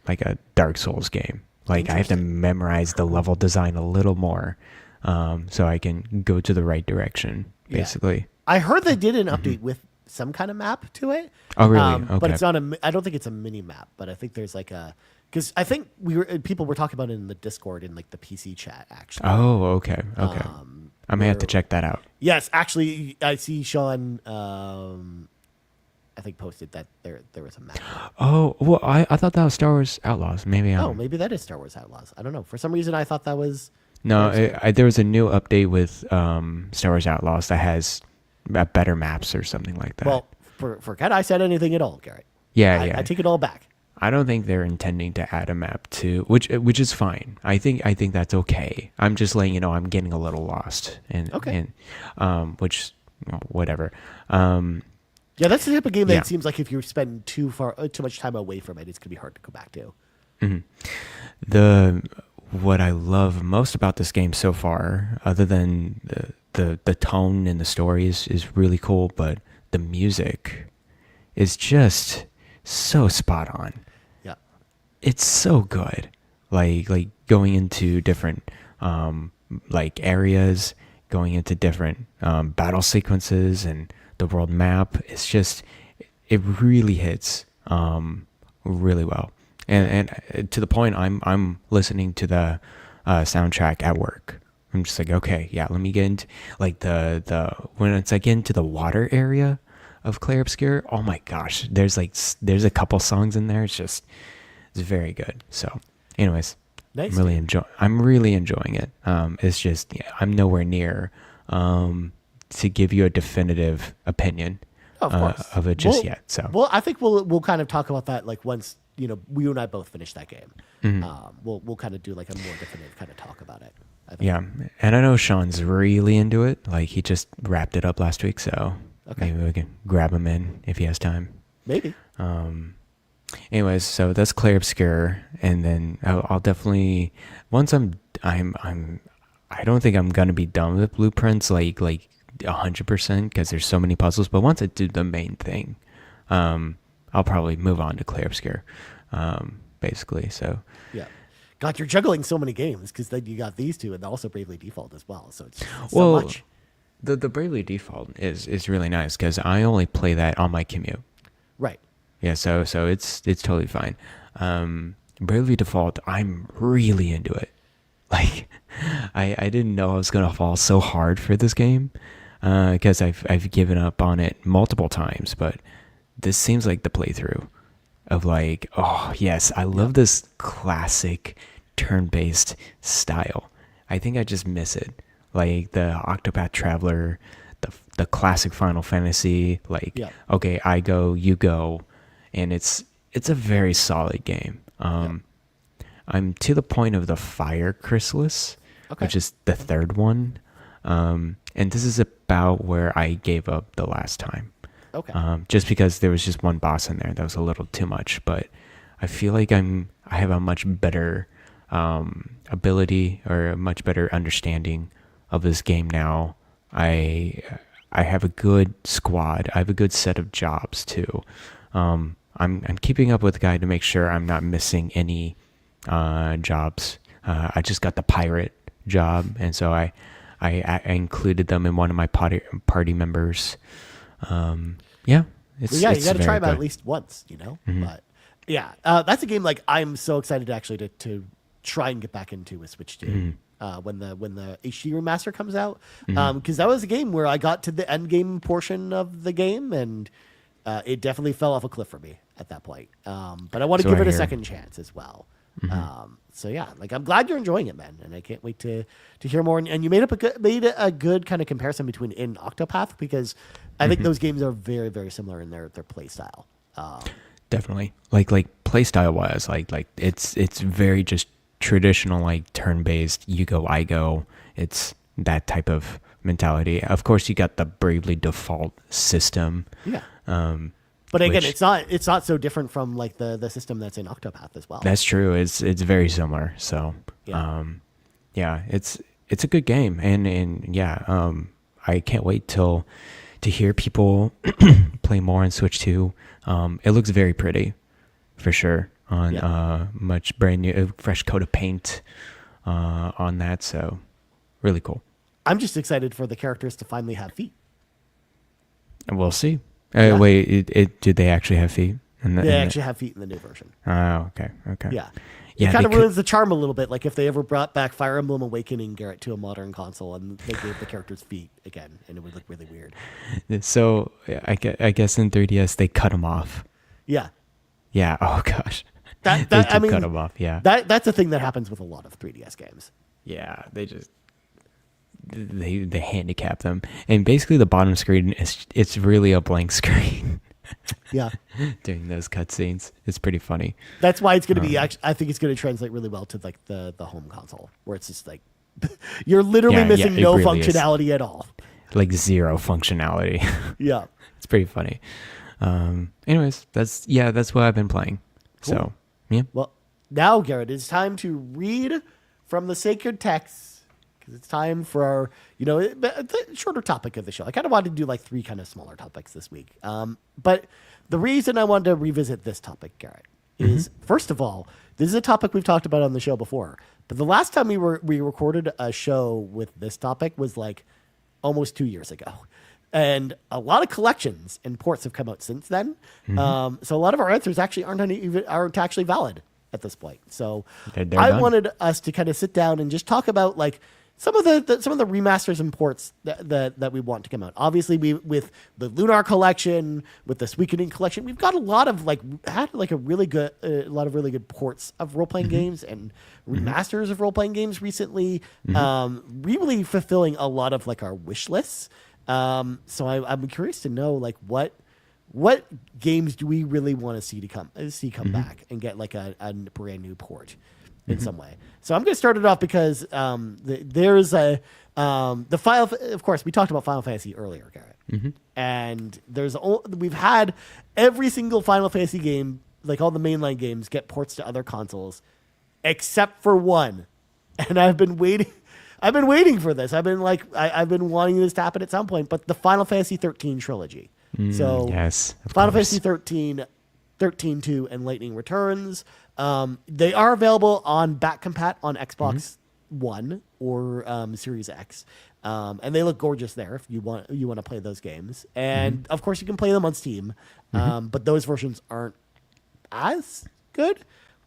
B: like a Dark Souls game. Like I have to memorize the level design a little more, so I can go to the right direction. Basically, yeah.
A: I heard they did an update with some kind of map to it.
B: Oh, really? Okay.
A: But it's not I don't think it's a mini map, but I think there's like because I think people were talking about it in the Discord in like the PC chat actually.
B: Oh, okay. I may have to check that out.
A: Yes, actually, I see Sean. I think posted that there was a map.
B: Oh, well, I thought that was Star Wars Outlaws. Maybe.
A: Maybe that is Star Wars Outlaws. I don't know. For some reason, I thought that was.
B: No, there was a new update with Star Wars Outlaws that has better maps or something like that.
A: Well, forget I said anything at all, Garret.
B: Yeah.
A: I take it all back.
B: I don't think they're intending to add a map to, which is fine. I think that's okay. I'm just letting you know I'm getting a little lost, which whatever.
A: Yeah, that's the type of game that it seems like if you spend too much time away from it, it's gonna be hard to go back to.
B: Mm-hmm. What I love most about this game so far, other than the tone and the story is really cool, but the music is just so spot on. Yeah, it's so good. Like going into different areas, going into different battle sequences and the world map. It's just it really hits really well. And to the point, I'm listening to the soundtrack at work. I'm just like, okay, yeah, let me get into like the when it's like into the water area of Clair Obscur. Oh my gosh, there's a couple songs in there. It's very good. So, anyways, nice. I'm really enjoying it. It's just I'm nowhere near to give you a definitive opinion of it just yet. So
A: well, I think we'll kind of talk about that like once you and I both finish that game. We'll kind of do like a more definitive kind of talk about it.
B: Yeah, and I know Sean's really into it. Like he just wrapped it up last week, so maybe we can grab him in if he has time.
A: Maybe.
B: Anyways, so that's Clair Obscur, and then I'll definitely once I don't think I'm gonna be done with Blueprints like 100% because there's so many puzzles. But once I do the main thing, I'll probably move on to Clair Obscur, basically. So
A: yeah. God, you're juggling so many games because then you got these two and also Bravely Default as well. So it's so much.
B: The Bravely Default is really nice because I only play that on my commute.
A: Right.
B: Yeah, so it's totally fine. Bravely Default, I'm really into it. Like, I didn't know I was gonna fall so hard for this game because I've given up on it multiple times, but this seems like the playthrough of like, oh yes, I love this classic turn-based style. I think I just miss it, like the Octopath Traveler, the classic Final Fantasy. Like, okay, I go, you go, and it's a very solid game. I'm to the point of the Fire Chrysalis, which is the third one, and this is about where I gave up the last time. Just because there was just one boss in there that was a little too much, but I feel like I have a much better ability or a much better understanding of this game now. I have a good squad. I have a good set of jobs too. I'm keeping up with the guy to make sure I'm not missing any jobs. I just got the pirate job, and so I included them in one of my party members. You got to try them
A: at least once, But yeah, that's a game like I'm so excited actually to try and get back into with Switch 2 when the HD remaster comes out, because that was a game where I got to the end game portion of the game and it definitely fell off a cliff for me at that point. But I want to give it a second chance as well. So yeah, like I'm glad you're enjoying it, man, and I can't wait to hear more. And you made a good kind of comparison between it and Octopath because I think those games are very, very similar in their play style.
B: Definitely, like play style wise, like it's very just traditional, like turn based. You go, I go. It's that type of mentality. Of course, you got the Bravely Default system.
A: Yeah. But again, it's not so different from like the system that's in Octopath as well.
B: That's true. It's very similar. So it's a good game, and I can't wait to hear people play more on Switch 2. It looks very pretty, for sure. On much brand new, fresh coat of paint on that. So really cool.
A: I'm just excited for the characters to finally have feet.
B: And we'll see. Wait, did they actually have feet?
A: They actually have feet in the new version.
B: Oh, okay.
A: Yeah. It kind of ruins the charm a little bit. Like if they ever brought back Fire Emblem Awakening Garret to a modern console and they gave the characters feet again, and it would look really weird.
B: So I guess in 3DS they cut them off.
A: Yeah.
B: Yeah. Oh gosh.
A: Cut
B: them off. Yeah.
A: That's a thing that happens with a lot of 3DS games.
B: Yeah. They handicap them, and basically the bottom screen it's really a blank screen.
A: Yeah.
B: Doing those cutscenes, it's pretty funny.
A: That's why it's going to be. I think it's going to translate really well to like the home console, where it's just like you're literally missing no really functionality at all.
B: Like zero functionality.
A: Yeah.
B: It's pretty funny. Anyways, that's what I've been playing. Cool. So yeah.
A: Well, now Garret, it's time to read from the sacred texts. Because it's time for our, the shorter topic of the show. I kind of wanted to do like 3 kind of smaller topics this week. But the reason I wanted to revisit this topic, Garret, is first of all, this is a topic we've talked about on the show before. But the last time we recorded a show with this topic was like almost 2 years ago. And a lot of collections and ports have come out since then. So a lot of our answers actually aren't actually valid at this point. So I wanted us to kind of sit down and just talk about like some of the remasters and ports that we want to come out. Obviously, with the Lunar collection, with the Suikoden collection, we've got a lot of really good ports of role playing games and remasters of role playing games recently. Really fulfilling a lot of like our wish lists. So I'm curious to know like what what games do we really want to see come back and get like a brand new port in some way. So I'm going to start it off because there's the of course we talked about Final Fantasy earlier, Garret, and we've had every single Final Fantasy game, like all the mainline games, get ports to other consoles, except for one, and I've been waiting for this. I've been wanting this to happen at some point, but the Final Fantasy 13 trilogy. So
B: yes,
A: Final Fantasy 13, 13-2, and Lightning Returns. They are available on back compat on Xbox One or Series X, and they look gorgeous there if you want to play those games. And of course, you can play them on Steam, but those versions aren't as good.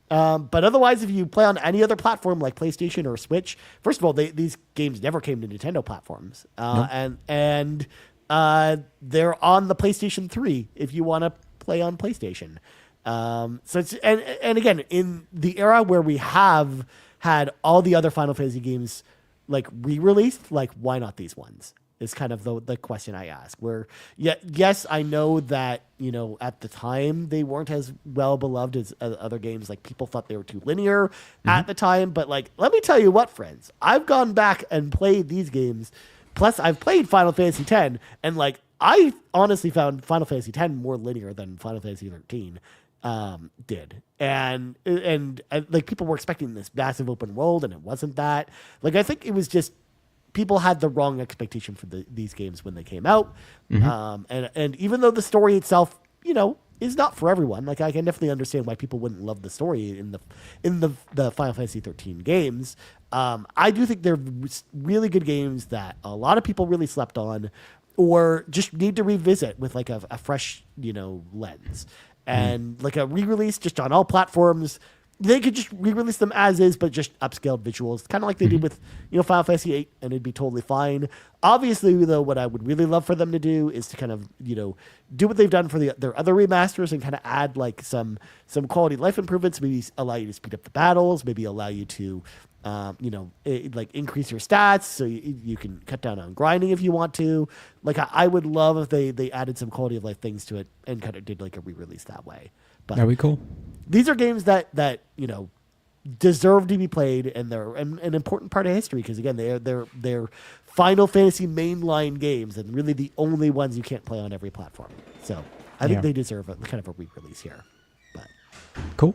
A: But otherwise, if you play on any other platform like PlayStation or Switch, first of all, these games never came to Nintendo platforms, and they're on the PlayStation 3 if you want to play on PlayStation. So it's and again, in the era where we have had all the other Final Fantasy games like re-released, like why not these ones? Is kind of the question I ask. Where yes, I know that at the time they weren't as well beloved as other games. Like people thought they were too linear at the time. But like, let me tell you what, friends, I've gone back and played these games. Plus, I've played Final Fantasy X, and like I honestly found Final Fantasy X more linear than Final Fantasy 13 did. And like people were expecting this massive open world, and it wasn't that. Like I think it was just people had the wrong expectation for these games when they came out. And even though the story itself, is not for everyone, like I can definitely understand why people wouldn't love the story in the Final Fantasy 13 games. I do think they're really good games that a lot of people really slept on, or just need to revisit with like a fresh, lens. And like a re-release just on all platforms, they could just re-release them as is, but just upscaled visuals, kind of like they did with, Final Fantasy VIII, and it'd be totally fine. Obviously, though, what I would really love for them to do is to kind of, do what they've done for their other remasters and kind of add like some quality of life improvements, maybe allow you to speed up the battles, maybe allow you to, like increase your stats so you can cut down on grinding if you want to. Like I would love if they added some quality of life things to it and kind of did like a re-release that way. But
B: that'd be cool.
A: These are games that deserve to be played, and they're an important part of history because again they're Final Fantasy mainline games, and really the only ones you can't play on every platform. So I think they deserve kind of a re-release here. But
B: cool.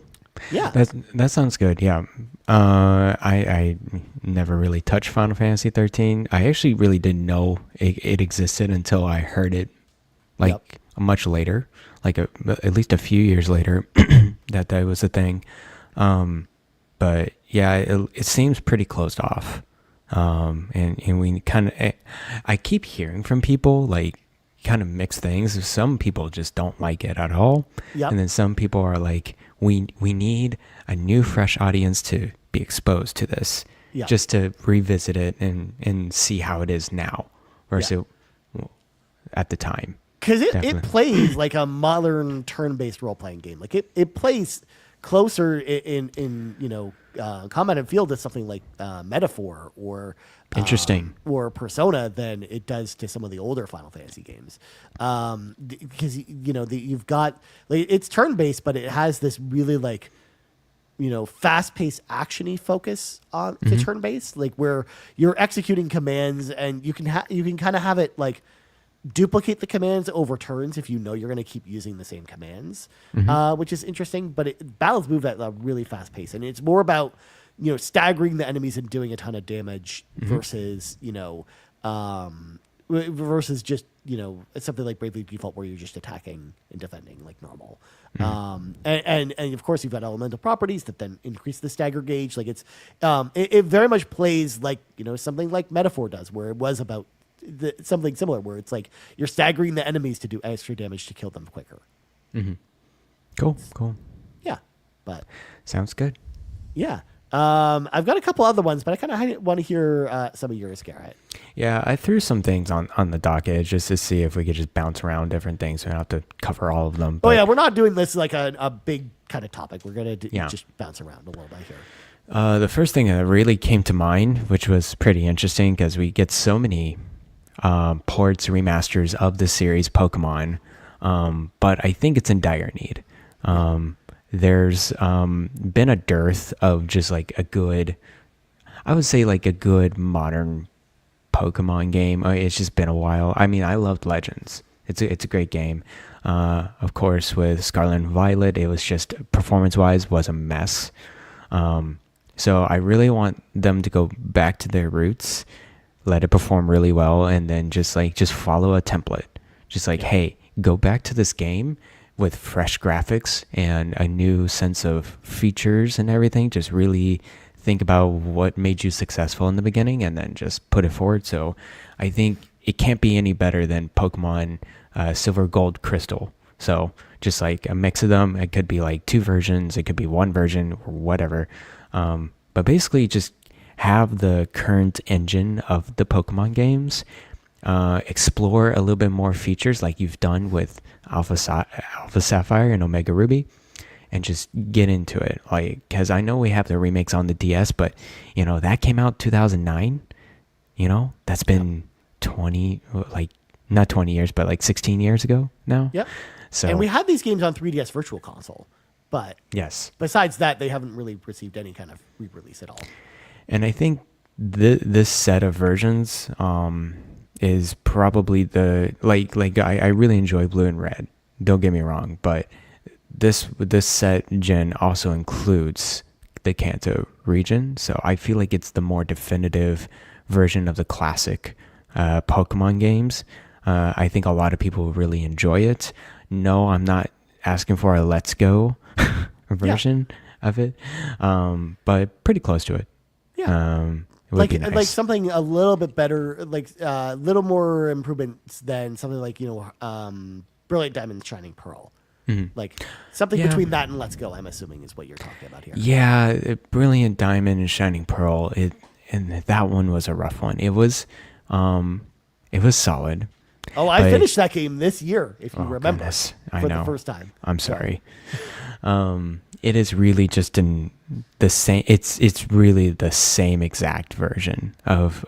A: Yeah,
B: that sounds good. Yeah, I never really touched Final Fantasy 13. I actually really didn't know it existed until I heard it, like much later, like at least a few years later, that was a thing. But yeah, it seems pretty closed off. And we kind of, I keep hearing from people like kind of mixed things. Some people just don't like it at all. And then some people are like, we need a new, fresh audience to be exposed to this, just to revisit it and see how it is now versus at the time.
A: Because it plays like a modern turn-based role-playing game. Like it plays closer in combat and field to something like Metaphor or
B: interesting
A: or Persona than it does to some of the older Final Fantasy games. Because you've got like it's turn-based, but it has this really like fast-paced actiony focus on to turn-based, like where you're executing commands and you can kind of have it like duplicate the commands over turns if you're going to keep using the same commands, which is interesting. But battles move at a really fast pace, and it's more about staggering the enemies and doing a ton of damage versus versus just something like Bravely Default where you're just attacking and defending like normal. And of course you've got elemental properties that then increase the stagger gauge. Like it very much plays like something like Metaphor does, where it was about something similar, where it's like you're staggering the enemies to do extra damage to kill them quicker.
B: Cool.
A: Yeah, but
B: sounds good.
A: Yeah. I've got a couple other ones, but I kind of want to hear some of yours, Garret.
B: Yeah, I threw some things on the docket just to see if we could just bounce around different things. We don't have to cover all of them. But,
A: we're not doing this like a big kind of topic. We're going to just bounce around a little bit here.
B: The first thing that really came to mind, which was pretty interesting because we get so many ports, remasters of the series Pokemon but I think it's in dire need. There's been a dearth of just like a good, I would say like a good modern Pokemon game. It's just been a while. I mean, I loved Legends. It's a great game. Of course, with Scarlet and Violet, it was just performance-wise was a mess. So I really want them to go back to their roots, let it perform really well, and then just follow a template. Just like, hey, go back to this game with fresh graphics and a new sense of features and everything. Just really think about what made you successful in the beginning and then just put it forward. So I think it can't be any better than Pokemon Silver, Gold, Crystal. So just like a mix of them. It could be like 2 versions. It could be 1 version or whatever. But basically just have the current engine of the Pokemon games, explore a little bit more features like you've done with Alpha Sapphire and Omega Ruby, and just get into it. Like, because I know we have the remakes on the DS, but you know that came out 2009. You know, that's been 20, like not 20 years, but like 16 years ago now.
A: Yep.
B: So,
A: and we had these games on 3DS Virtual Console, but
B: yes,
A: besides that, they haven't really received any kind of re-release at all.
B: And I think this set of versions is probably the like I really enjoy Blue and Red. Don't get me wrong, but this set gen also includes the Kanto region, so I feel like it's the more definitive version of the classic Pokemon games. I think a lot of people really enjoy it. No, I'm not asking for a Let's Go version of it, but pretty close to it.
A: Yeah.
B: Like nice.
A: Like something a little bit better, like a little more improvements than something like, Brilliant Diamond, Shining Pearl. Mm-hmm. Like something between that and Let's Go, I'm assuming is what you're talking about here.
B: Yeah, Brilliant Diamond and Shining Pearl, and that one was a rough one. It was solid.
A: Oh, I finished that game this year, if you remember,
B: goodness.
A: for the first time.
B: I'm sorry. It is really just in the same. It's really the same exact version of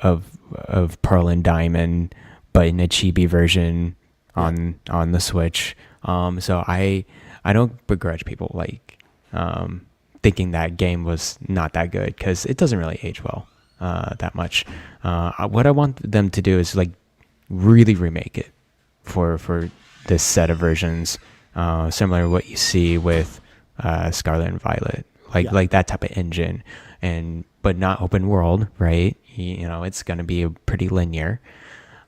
B: Pearl and Diamond, but in a chibi version on the Switch. So I don't begrudge people like thinking that game was not that good, because it doesn't really age well that much. What I want them to do is like really remake it for this set of versions, similar to what you see with Scarlet and Violet, like that type of engine, but not open world, right? It's going to be pretty linear.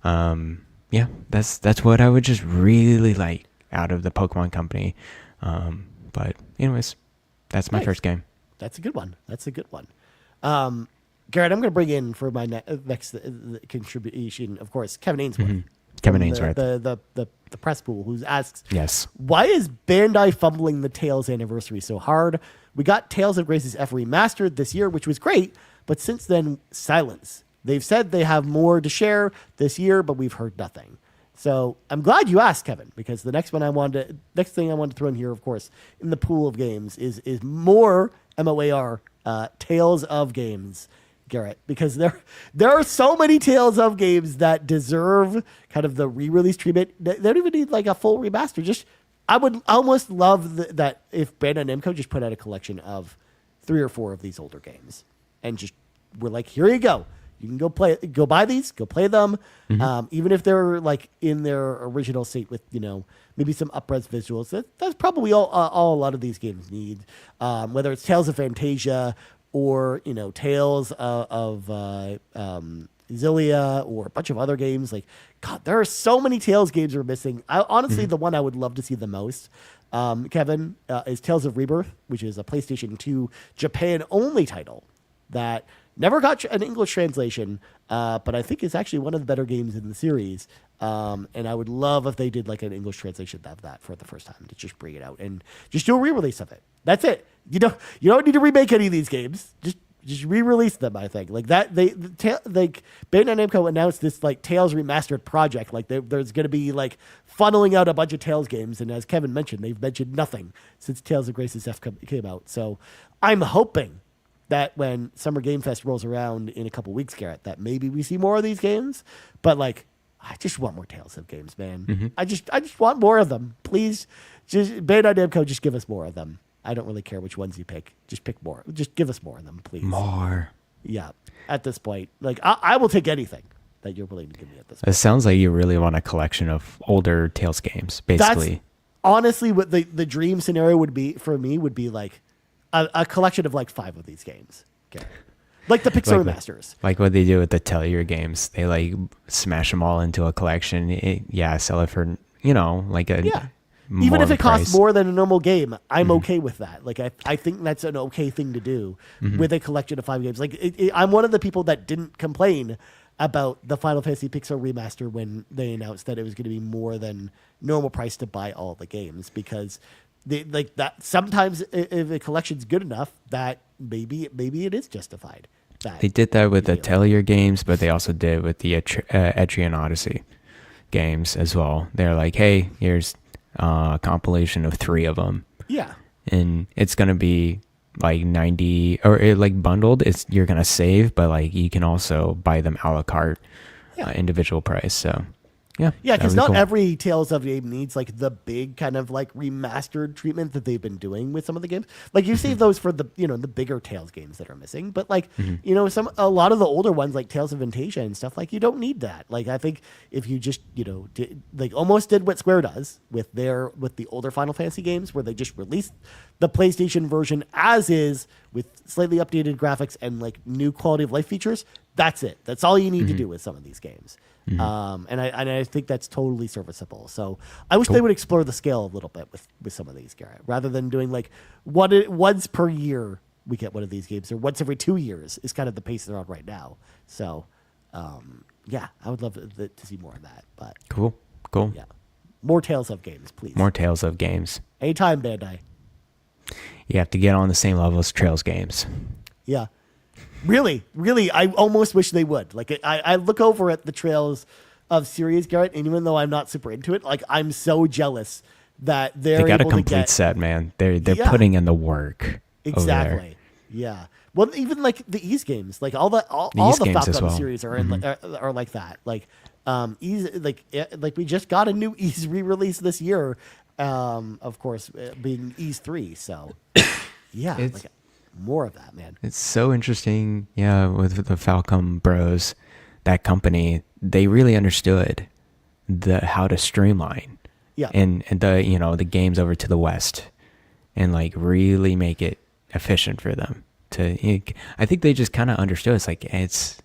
B: That's what I would just really like out of the Pokemon company. But anyways, that's my first game.
A: That's a good one. Garret, I'm going to bring in for my next contribution, of course, Kevin Ainsworth.
B: Mm-hmm. Kevin Ainsworth.
A: The press pool, who asks,
B: yes,
A: why is Bandai fumbling the Tales anniversary so hard? We got Tales of Grace's F Remastered this year, which was great, but since then, silence. They've said they have more to share this year, but we've heard nothing. So I'm glad you asked, Kevin, because the next thing I wanted to throw in here, of course, in the pool of games is more MOAR Tales of games, Garret, because there are so many Tales of games that deserve kind of the re-release treatment. They don't even need like a full remaster. I would almost love that if Bandai Namco just put out a collection of 3 or 4 of these older games and just we're like, here you go. You can go buy these, go play them. Mm-hmm. Even if they're like in their original state with, maybe some up-res visuals. That's probably all a lot of these games need. Whether it's Tales of Fantasia or, Tales of Xillia or a bunch of other games. Like, God, there are so many Tales games we're missing. Honestly, the one I would love to see the most, Kevin, is Tales of Rebirth, which is a PlayStation 2 Japan-only title that never got an English translation, but I think it's actually one of the better games in the series. And I would love if they did like an English translation of that for the first time, to just bring it out and just do a re-release of it. That's it. You don't need to remake any of these games. Just re-release them, I think. Like that, Bandai Namco announced this like Tales Remastered project. Like there's going to be like funneling out a bunch of Tales games, and as Kevin mentioned, they've mentioned nothing since Tales of Grace's F came out. So I'm hoping that when Summer Game Fest rolls around in a couple weeks, Garret, that maybe we see more of these games. But like, I just want more Tales of games, man. I just want more of them. Please, just Bandai Namco, just give us more of them. I don't really care which ones you pick. Just pick more. Just give us more of them, please.
B: More.
A: Yeah. At this point, like I will take anything that you're willing to give me at this point.
B: It sounds like you really want a collection of older Tales games, basically.
A: That's honestly what the dream scenario would be for me. Would be like a collection of like 5 of these games. Okay. Like the Pixar remasters.
B: Like what they do with the Tellier games. They like smash them all into a collection. Sell it for, like a...
A: Yeah. Even if it costs more than a normal game, I'm okay with that. Like I think that's an okay thing to do with a collection of 5 games. Like I'm one of the people that didn't complain about the Final Fantasy Pixar remaster when they announced that it was going to be more than normal price to buy all the games, because like that sometimes if a collection's good enough that maybe it is justified.
B: They did that with the Tellier games, but they also did with the Etrian Odyssey games as well. They're like, hey, here's a compilation of 3 of them. Yeah. And it's going to be like 90 or like bundled. You're going to save, but like you can also buy them a la carte, individual price. So yeah,
A: because not every Tales of the Game needs like the big kind of like remastered treatment that they've been doing with some of the games. Like you save those for the the bigger Tales games that are missing, but like a lot of the older ones like Tales of Fantasia and stuff, like you don't need that. Like I think if you just almost did what Square does with the older Final Fantasy games, where they just released the PlayStation version as is with slightly updated graphics and like new quality of life features. That's it. That's all you need to do with some of these games. And I think that's totally serviceable. So I wish they would explore the scale a little bit with some of these, Garret, rather than doing like once per year we get one of these games, or once every 2 years is kind of the pace they're on right now. So I would love to see more of that. But
B: cool.
A: Yeah, more Tales of games, please.
B: More Tales of games.
A: Anytime, Bandai.
B: You have to get on the same level as Trails games.
A: Yeah. Really, I almost wish they would. Like, I look over at the Trails of series, Garret, and even though I'm not super into it, like, I'm so jealous that they
B: got a complete set, man. They're putting in the work.
A: Exactly. Yeah. Well, even like the Ease games, like all the Falcon series are are like that. Like, Ease, like we just got a new Ease re-release this year. Of course, being Ease 3. So, yeah. More of that, man.
B: It's so interesting, with the Falcom Bros, that company, they really understood how to streamline, and the games over to the West, and like really make it efficient for them. I think they just kind of understood. It's like it's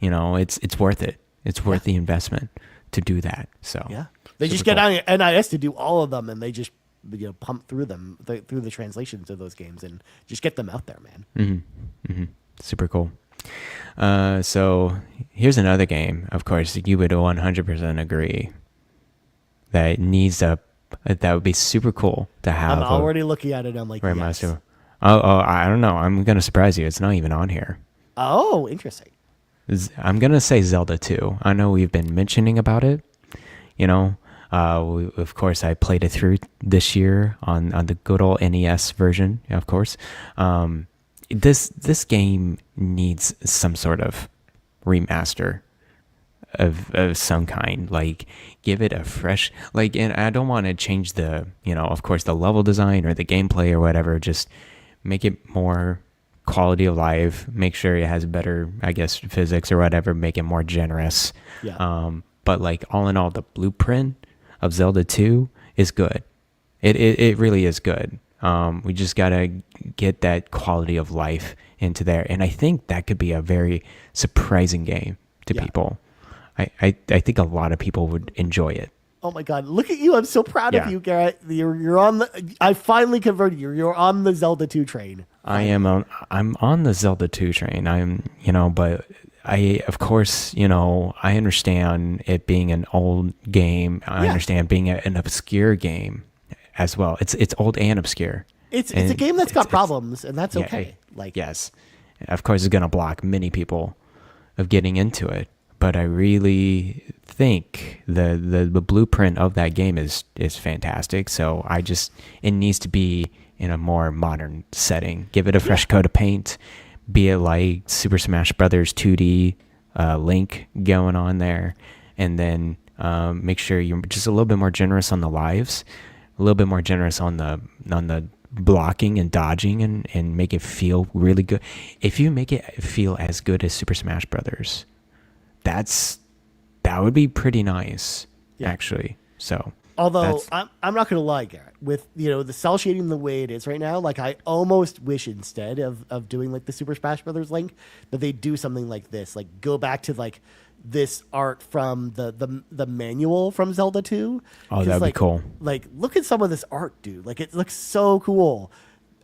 B: worth it. It's worth the investment to do that. So
A: they just get NIS to do all of them, and they just pump through them through the translations of those games and just get them out there, man.
B: Super cool. So here's another game. Of course, you would 100% agree that that would be super cool to have.
A: I'm already looking at it. I'm like, yes.
B: I don't know. I'm gonna surprise you. It's not even on here.
A: Oh, interesting.
B: I'm gonna say Zelda 2. I know we've been mentioning about it. Of course, I played it through this year on the good old NES version, of course. This game needs some sort of remaster of some kind. Like, give it a fresh, and I don't want to change the, of course, the level design or the gameplay or whatever. Just make it more quality of life. Make sure it has better, I guess, physics or whatever. Make it more generous. Yeah. But like all in all, the blueprint of Zelda 2 is good. It really is good. We just gotta get that quality of life into there, and I think that could be a very surprising game to people. I think a lot of people would enjoy it.
A: Oh my God! Look at you! I'm so proud of you, Garret. You're on the. I finally converted you. You're on the Zelda 2 train.
B: Finally. I'm on the Zelda 2 train. But I, of course, I understand it being an old game. I understand being an obscure game as well. It's old and obscure.
A: It's a game that's got problems, and that's okay.
B: Yes, of course, it's going to block many people of getting into it. But I really think the blueprint of that game is fantastic. So it needs to be in a more modern setting. Give it a fresh coat of paint. Be it like Super Smash Brothers 2D Link going on there, and then make sure you're just a little bit more generous on the lives, a little bit more generous on the blocking and dodging, and make it feel really good. If you make it feel as good as Super Smash Brothers, that would be pretty nice, actually. So,
A: although I'm not gonna lie, Garrett, with the cell shading the way it is right now, like I almost wish instead of doing like the Super Smash Brothers link that they do something like this, like go back to like this art from the manual from Zelda 2.
B: Oh, that'd be cool.
A: Like, look at some of this art, dude. Like, it looks so cool.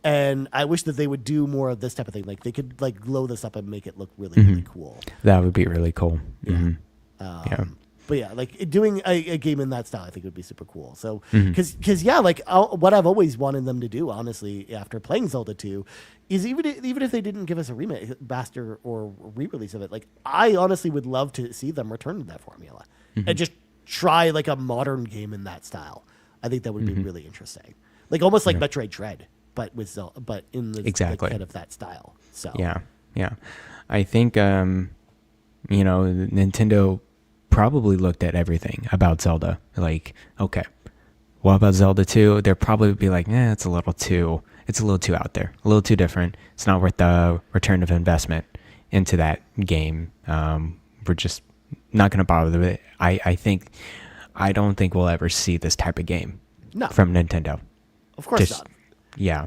A: And I wish that they would do more of this type of thing. Like, they could like glow this up and make it look really, really cool.
B: That would be really cool.
A: Yeah. But yeah, like doing a game in that style, I think would be super cool. So, because like what I've always wanted them to do, honestly, after playing Zelda 2, is even if they didn't give us a remaster or re-release of it, like I honestly would love to see them return to that formula and just try like a modern game in that style. I think that would be really interesting, like almost like Metroid Dread, but with Zelda, but in the like, kind of that style. So
B: yeah, I think Nintendo probably looked at everything about Zelda. Like, okay, what about Zelda 2? They'll probably be like, it's a little too out there, a little too different. It's not worth the return of investment into that game. We're just not going to bother with it. I don't think we'll ever see this type of game from Nintendo.
A: Of course not.
B: Yeah,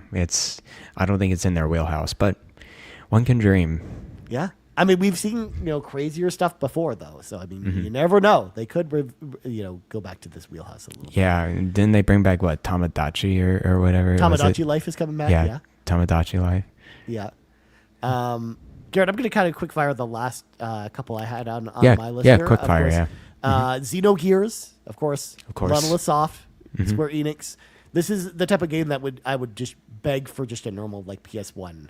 B: I don't think it's in their wheelhouse, but one can dream.
A: Yeah. I mean, we've seen crazier stuff before, though. So I mean, you never know. They could, go back to this wheelhouse a little.
B: Yeah, didn't they bring back what Tamagotchi or whatever?
A: Tamagotchi Life is coming back. Yeah.
B: Tamagotchi Life.
A: Yeah. Garrett, I'm going to kind of quick fire the last couple I had on my list. Yeah,
B: quick fire. Yeah.
A: Xenogears, of course. Monolith Soft, Square Enix. This is the type of game that I would just beg for just a normal like PS1.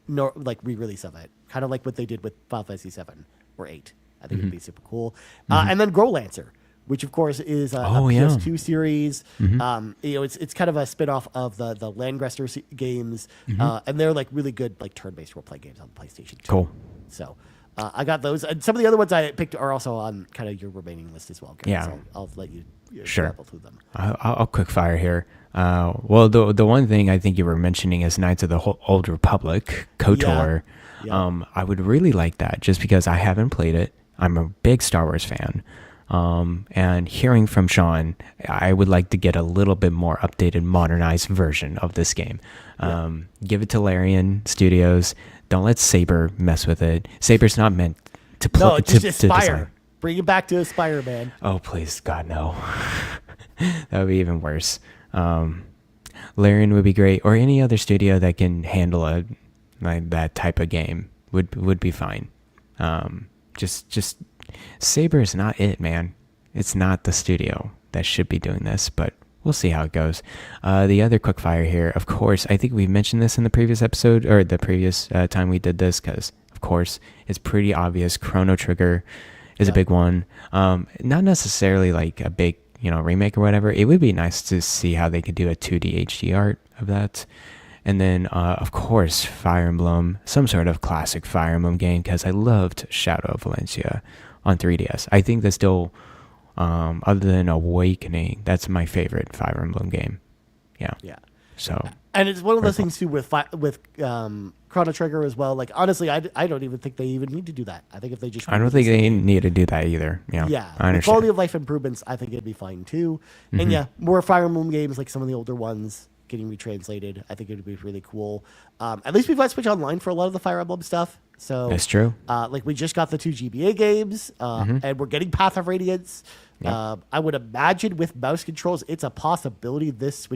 A: Like re-release of it, kind of like what they did with Final Fantasy 7 or 8. I think it'd be super cool. And then Grow Lancer, which of course is a PS2 series. It's kind of a spin-off of the Landgrester games, and they're like really good like turn-based role-play games on the PlayStation 2.
B: Cool.
A: So I got those, and some of the other ones I picked are also on kind of your remaining list as well. Gary.
B: Yeah,
A: so I'll let you
B: travel
A: through them.
B: I'll quick fire here. Well, the one thing I think you were mentioning is Knights of the Old Republic, KOTOR. Yeah. I would really like that just because I haven't played it. I'm a big Star Wars fan. And hearing from Sean, I would like to get a little bit more updated, modernized version of this game. Give it to Larian Studios. Don't let Saber mess with it. Saber's not meant to play.
A: No, just Aspire. Bring it back to Aspire, man.
B: Oh, please, God, no. That would be even worse. Larian would be great, or any other studio that can handle that type of game would be fine. Just Saber is not it, man. It's not the studio that should be doing this, but we'll see how it goes. The other quickfire here, of course, I think we mentioned this in the previous episode, or the previous time we did this, because, of course, it's pretty obvious. Chrono Trigger is a big one. Not necessarily like a big remake or whatever. It would be nice to see how they could do a 2D HD art of that. And then, of course, Fire Emblem, some sort of classic Fire Emblem game, because I loved Shadow of Valencia on 3DS. I think that's still, other than Awakening, that's my favorite Fire Emblem game. Yeah. So.
A: And it's one of those things too with Chrono Trigger as well. Like honestly, I don't even think they even need to do that. I think if they just
B: I don't think they need to do that either. Yeah, I understand.
A: The quality of life improvements, I think it'd be fine too. And more Fire Emblem games like some of the older ones getting retranslated. I think it would be really cool. At least we've got Switch Online for a lot of the Fire Emblem stuff. So
B: that's true.
A: Like we just got the 2 GBA games, and we're getting Path of Radiance. I would imagine with mouse controls, it's a possibility this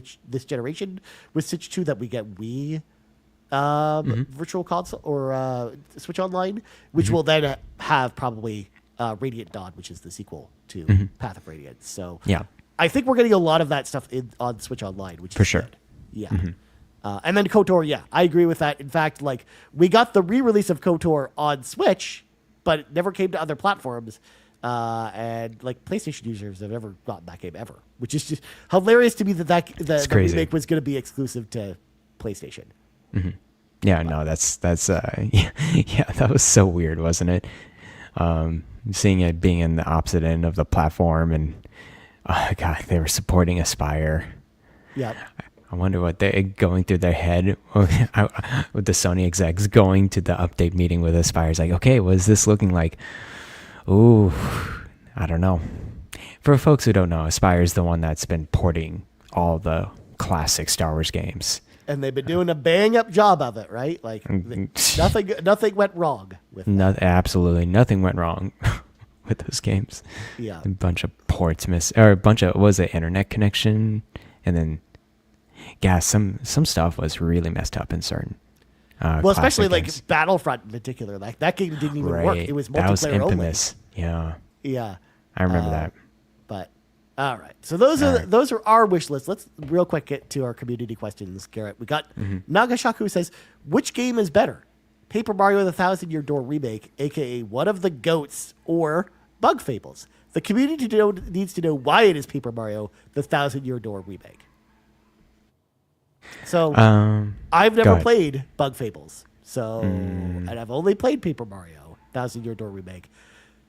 A: generation with Switch 2 that we get Wii Virtual Console or Switch Online, which will then have probably Radiant Dawn, which is the sequel to Path of Radiance. So I think we're getting a lot of that stuff on Switch Online, which is for sure. Good. Yeah. And then KOTOR, I agree with that. In fact, like we got the re-release of KOTOR on Switch, but it never came to other platforms. And like PlayStation users have never gotten that game ever, which is just hilarious to me that the remake was going to be exclusive to PlayStation.
B: Yeah, no, that's that was so weird, wasn't it? seeing it being in the opposite end of the platform, and oh god, they were supporting Aspire.
A: Yeah.
B: I wonder what they're going through their head with the Sony execs going to the update meeting with Aspire. It's like, okay, what is this looking like? Ooh, I don't know. For folks who don't know, Aspire is the one that's been porting all the classic Star Wars games.
A: And they've been doing a bang-up job of it, right? Like, nothing went wrong with that.
B: Absolutely nothing went wrong with those games.
A: Yeah.
B: A bunch of ports or a bunch of, what was it, internet connection? And then, yeah, some stuff was really messed up in certain
A: well, especially
B: games.
A: like Battlefront in particular. Like, that game didn't even work. It was multiplayer
B: that was infamous.
A: only.
B: Yeah.
A: Yeah.
B: I remember that.
A: But all right, so those are our wish lists. Let's real quick get to our community questions, Garret. We got Nagashaku says, which game is better, Paper Mario: The Thousand Year Door Remake, aka One of the Goats, or Bug Fables? The community needs to know why it is Paper Mario: The Thousand Year Door Remake. So I've never played Bug Fables, and I've only played Paper Mario: Thousand Year Door Remake.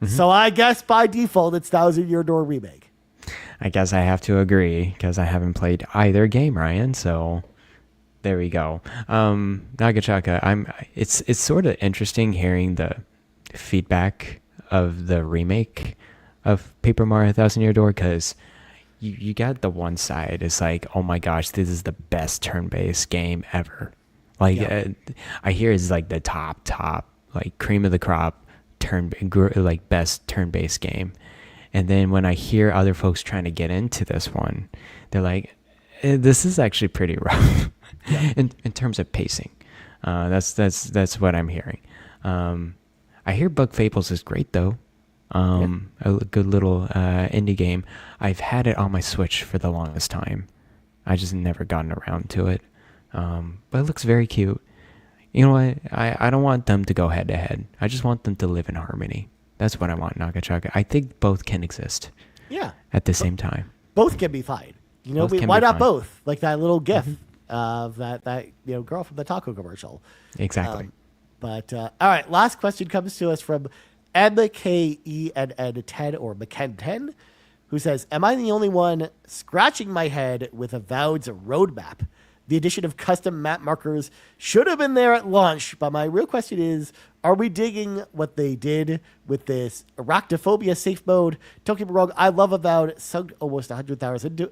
A: So I guess by default it's Thousand Year Door Remake.
B: I guess I have to agree because I haven't played either game, Ryan. So there we go. Nagachaka, it's sort of interesting hearing the feedback of the remake of Paper Mario: Thousand Year Door, because you got the one side, it's like, oh my gosh, this is the best turn-based game ever. Like I hear it's like the top like cream of the crop best turn-based game. And then when I hear other folks trying to get into this one, they're like, this is actually pretty rough in terms of pacing. That's what I'm hearing. I hear Bug Fables is great though. A good little indie game. I've had it on my Switch for the longest time. I just never gotten around to it. But it looks very cute. You know what? I don't want them to go head to head. I just want them to live in harmony. That's what I want, Nagachaka. I think both can exist. Yeah. At the same time.
A: Both can be fine. You know, why not both? Like that little GIF of that girl from the taco commercial.
B: Exactly.
A: But all right, last question comes to us from MKENN10 or McKen10, who says, "Am I the only one scratching my head with Avowed's roadmap? The addition of custom map markers should have been there at launch, but my real question is, are we digging what they did with this arachnophobia safe mode? Don't get me wrong, I love Avowed, sunk almost 100 hours into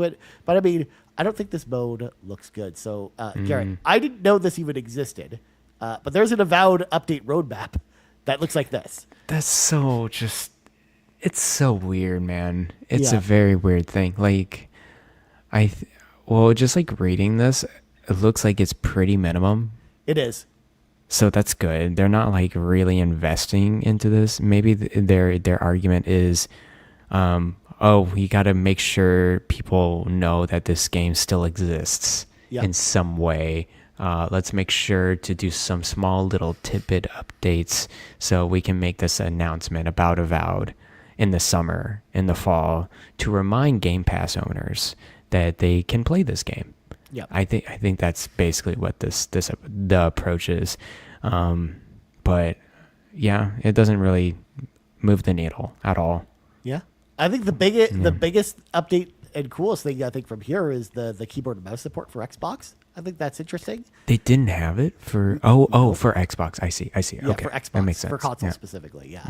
A: it, but I mean, I don't think this mode looks good." So, Garret, I didn't know this even existed, but there's an Avowed update roadmap that looks like this.
B: That's so it's so weird, man. It's a very weird thing. Like, just like reading this, it looks like it's pretty minimum.
A: It is.
B: So that's good. They're not like really investing into this. Maybe their argument is, we got to make sure people know that this game still exists in some way. Let's make sure to do some small little tidbit updates so we can make this announcement about Avowed in the summer, in the fall, to remind Game Pass owners that they can play this game. Yeah, I think that's basically what the approach is. But yeah, it doesn't really move the needle at all.
A: Yeah, I think the biggest update and coolest thing I think from here is the keyboard and mouse support for Xbox. I think that's interesting.
B: They didn't have it for for Xbox. I see.
A: Yeah,
B: okay,
A: for Xbox,
B: that makes sense.
A: For console specifically. Yeah,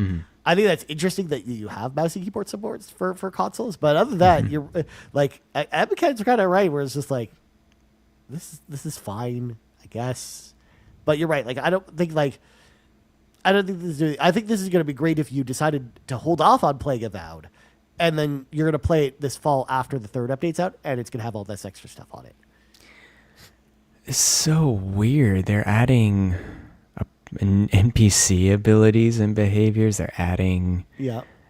A: I think that's interesting that you have mouse and keyboard supports for consoles. But other than that, you're like, advocates are kind of right, where it's just like, this is fine, I guess. But you're right. Like, I think this is going to be great if you decided to hold off on playing Avowed, and then you're going to play it this fall after the third update's out, and it's going to have all this extra stuff on it.
B: It's so weird. They're adding NPC abilities and behaviors. They're adding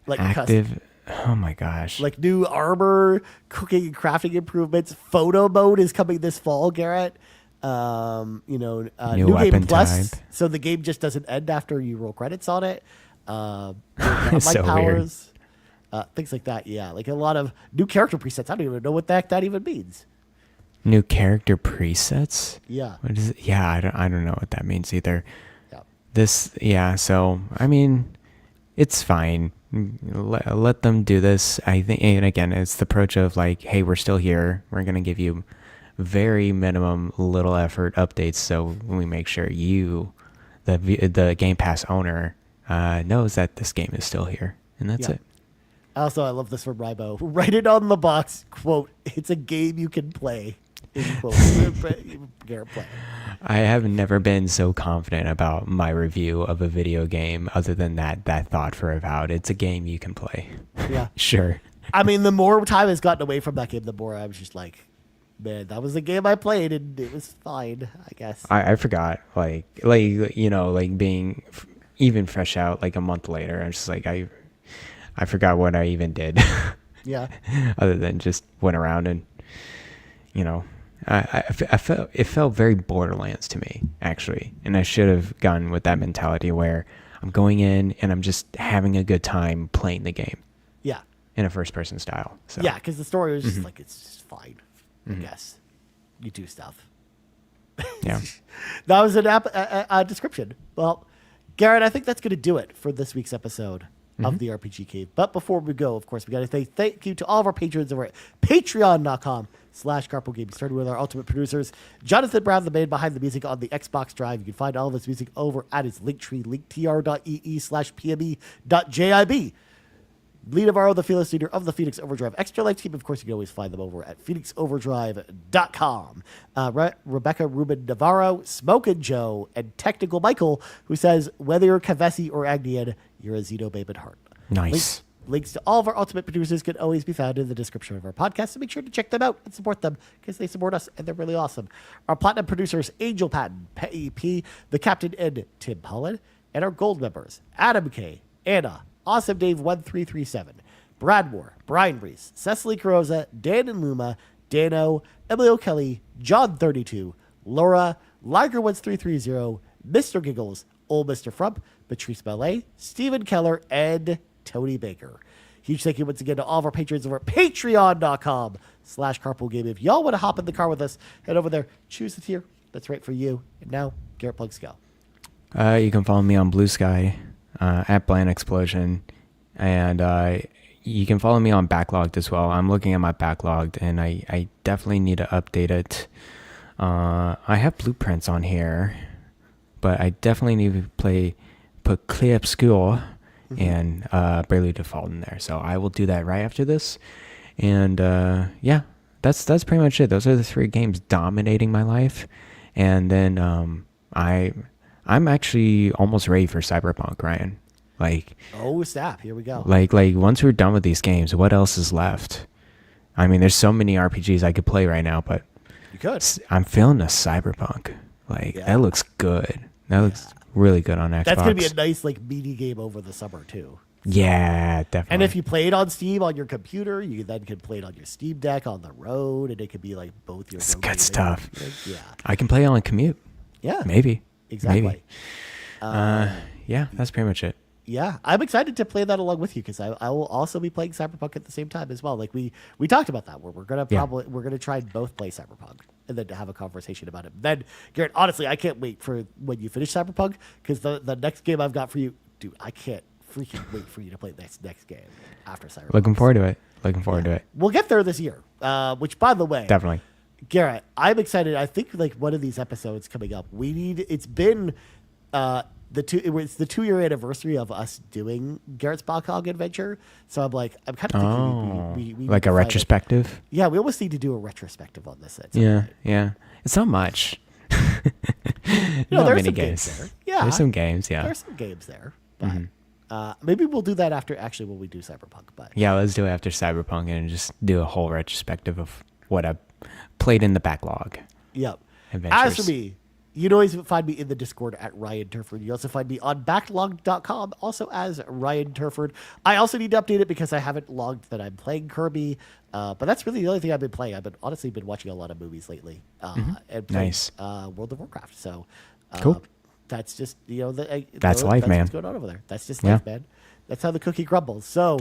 A: like
B: active. Oh my gosh!
A: Like new armor, cooking and crafting improvements. Photo mode is coming this fall, Garret. New game plus, type. So the game just doesn't end after you roll credits on it.
B: So powers,
A: things like that. Yeah, like a lot of new character presets. I don't even know what the heck that even means.
B: New character presets?
A: Yeah.
B: What is it? Yeah, I don't know what that means either.
A: Yeah.
B: So I mean, it's fine. Let them do this. I think, and again, it's the approach of like, hey, we're still here. We're gonna give you very minimum little effort updates, so we make sure you, the Game Pass owner, knows that this game is still here, and that's it.
A: Also, I love this from Rybo. Write it on the box, quote, "It's a game you can play." Quote, Garret play.
B: I have never been so confident about my review of a video game other than that thought for about it's a game you can play.
A: Yeah.
B: Sure.
A: I mean, the more time has gotten away from that game, the more I'm just like, man, that was a game I played and it was fine, I guess.
B: I forgot, like you know, like being even fresh out like a month later, I'm just like, I forgot what I even did.
A: Yeah.
B: Other than just went around and, you know, I felt it felt very Borderlands to me, actually. And I should have gone with that mentality where I'm going in and I'm just having a good time playing the game.
A: Yeah.
B: In a first-person style. So.
A: Yeah, because the story was just like, it's just fine, I guess. You do stuff.
B: Yeah.
A: That was a description. Well, Garret, I think that's going to do it for this week's episode of the RPG Cave. But before we go, of course, we got to say thank you to all of our patrons over at patreon.com/carpoolgaming. Starting with our ultimate producers, Jonathan Brown, the man behind the music on the Xbox Drive. You can find all of his music over at his Linktree, linktr.ee/pme.jib. Lee Navarro, the fearless leader of the Phoenix Overdrive Extra Life team. Of course, you can always find them over at phoenixoverdrive.com. Rebecca Ruben-Navarro, Smokin' Joe, and Technical Michael, who says, whether you're Kevesi or Agnian, you're a Xenobabe at heart.
B: Nice.
A: Links to all of our ultimate producers can always be found in the description of our podcast, so make sure to check them out and support them because they support us and they're really awesome. Our platinum producers, Angel Patton, Peje, the Captain, and Tim Paullin, and our gold members, Adam K, Anna, Awesome Dave 1337, Brad Moore, Brian Reese, Cecily Carrozza, Dan and Luma, Dannohh, Emily O'Kelly, John 32, Laura, Liger 1330, Mr. Giggles, OldMrFrump, Patrice Mallette, Stephen Keller, and Tony Baker. Huge thank you once again to all of our patrons over at patreon.com/carpoolgaming. If y'all want to hop in the car with us, head over there, choose the tier that's right for you. And now, Garret plugs go.
B: You can follow me on Blue Sky. At Bland Explosion, and you can follow me on Backlogged as well. I'm looking at my Backlogged, and I definitely need to update it. I have blueprints on here, but I definitely need to put Clear Obscure and Prelude to Fall in there. So I will do that right after this. And yeah, that's pretty much it. Those are the 3 games dominating my life. And then I'm actually almost ready for Cyberpunk, Ryan. Like,
A: oh snap! Here we go.
B: Like once we're done with these games, what else is left? I mean, there's so many RPGs I could play right now, but
A: you could.
B: I'm feeling a Cyberpunk. Like that looks good. That looks really good on Xbox.
A: That's gonna be a nice like meaty game over the summer too.
B: Yeah, definitely.
A: And if you play it on Steam on your computer, you then can play it on your Steam Deck on the road, and it could be like both your.
B: It's good stuff.
A: Yeah,
B: I can play on a commute.
A: Yeah,
B: maybe.
A: Exactly.
B: Maybe. Yeah, that's pretty much it.
A: Yeah, I'm excited to play that along with you because I will also be playing Cyberpunk at the same time as well. Like we talked about that where we're gonna try and both play Cyberpunk and then to have a conversation about it. Then Garret, honestly, I can't wait for when you finish Cyberpunk because the next game I've got for you, dude, I can't freaking wait for you to play this next game after Cyberpunk.
B: Looking forward to it.
A: We'll get there this year. Which, by the way,
B: definitely.
A: Garret, I'm excited. I think like one of these episodes coming up, it's been it's the 2-year anniversary of us doing Garrett's Backlog Adventure. So I'm kind of thinking we
B: like a retrospective.
A: Yeah, we almost need to do a retrospective on this.
B: Yeah. It's not much.
A: Not many games there. Yeah,
B: there's some games. Yeah,
A: there's some games there. But maybe we'll do that after when we do Cyberpunk. But
B: yeah, let's do it after Cyberpunk and just do a whole retrospective of what I played in the backlog.
A: Yep.
B: Adventures.
A: As for me, you can always find me in the Discord at Ryan Turford. You also find me on backlog.com, also as Ryan Turford. I also need to update it because I haven't logged that I'm playing Kirby. But that's really the only thing I've been playing. I've honestly been watching a lot of movies lately and playing World of Warcraft. So
B: cool.
A: That's just,
B: that's life, man.
A: What's going on over there. That's just life, man. That's how the cookie crumbles. So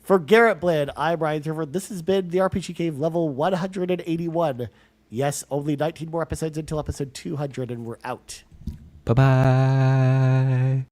A: for Garret Bland, I'm Ryan Turford. This has been the RPG Cave level 181. Yes, only 19 more episodes until episode 200, and we're out.
B: Bye-bye.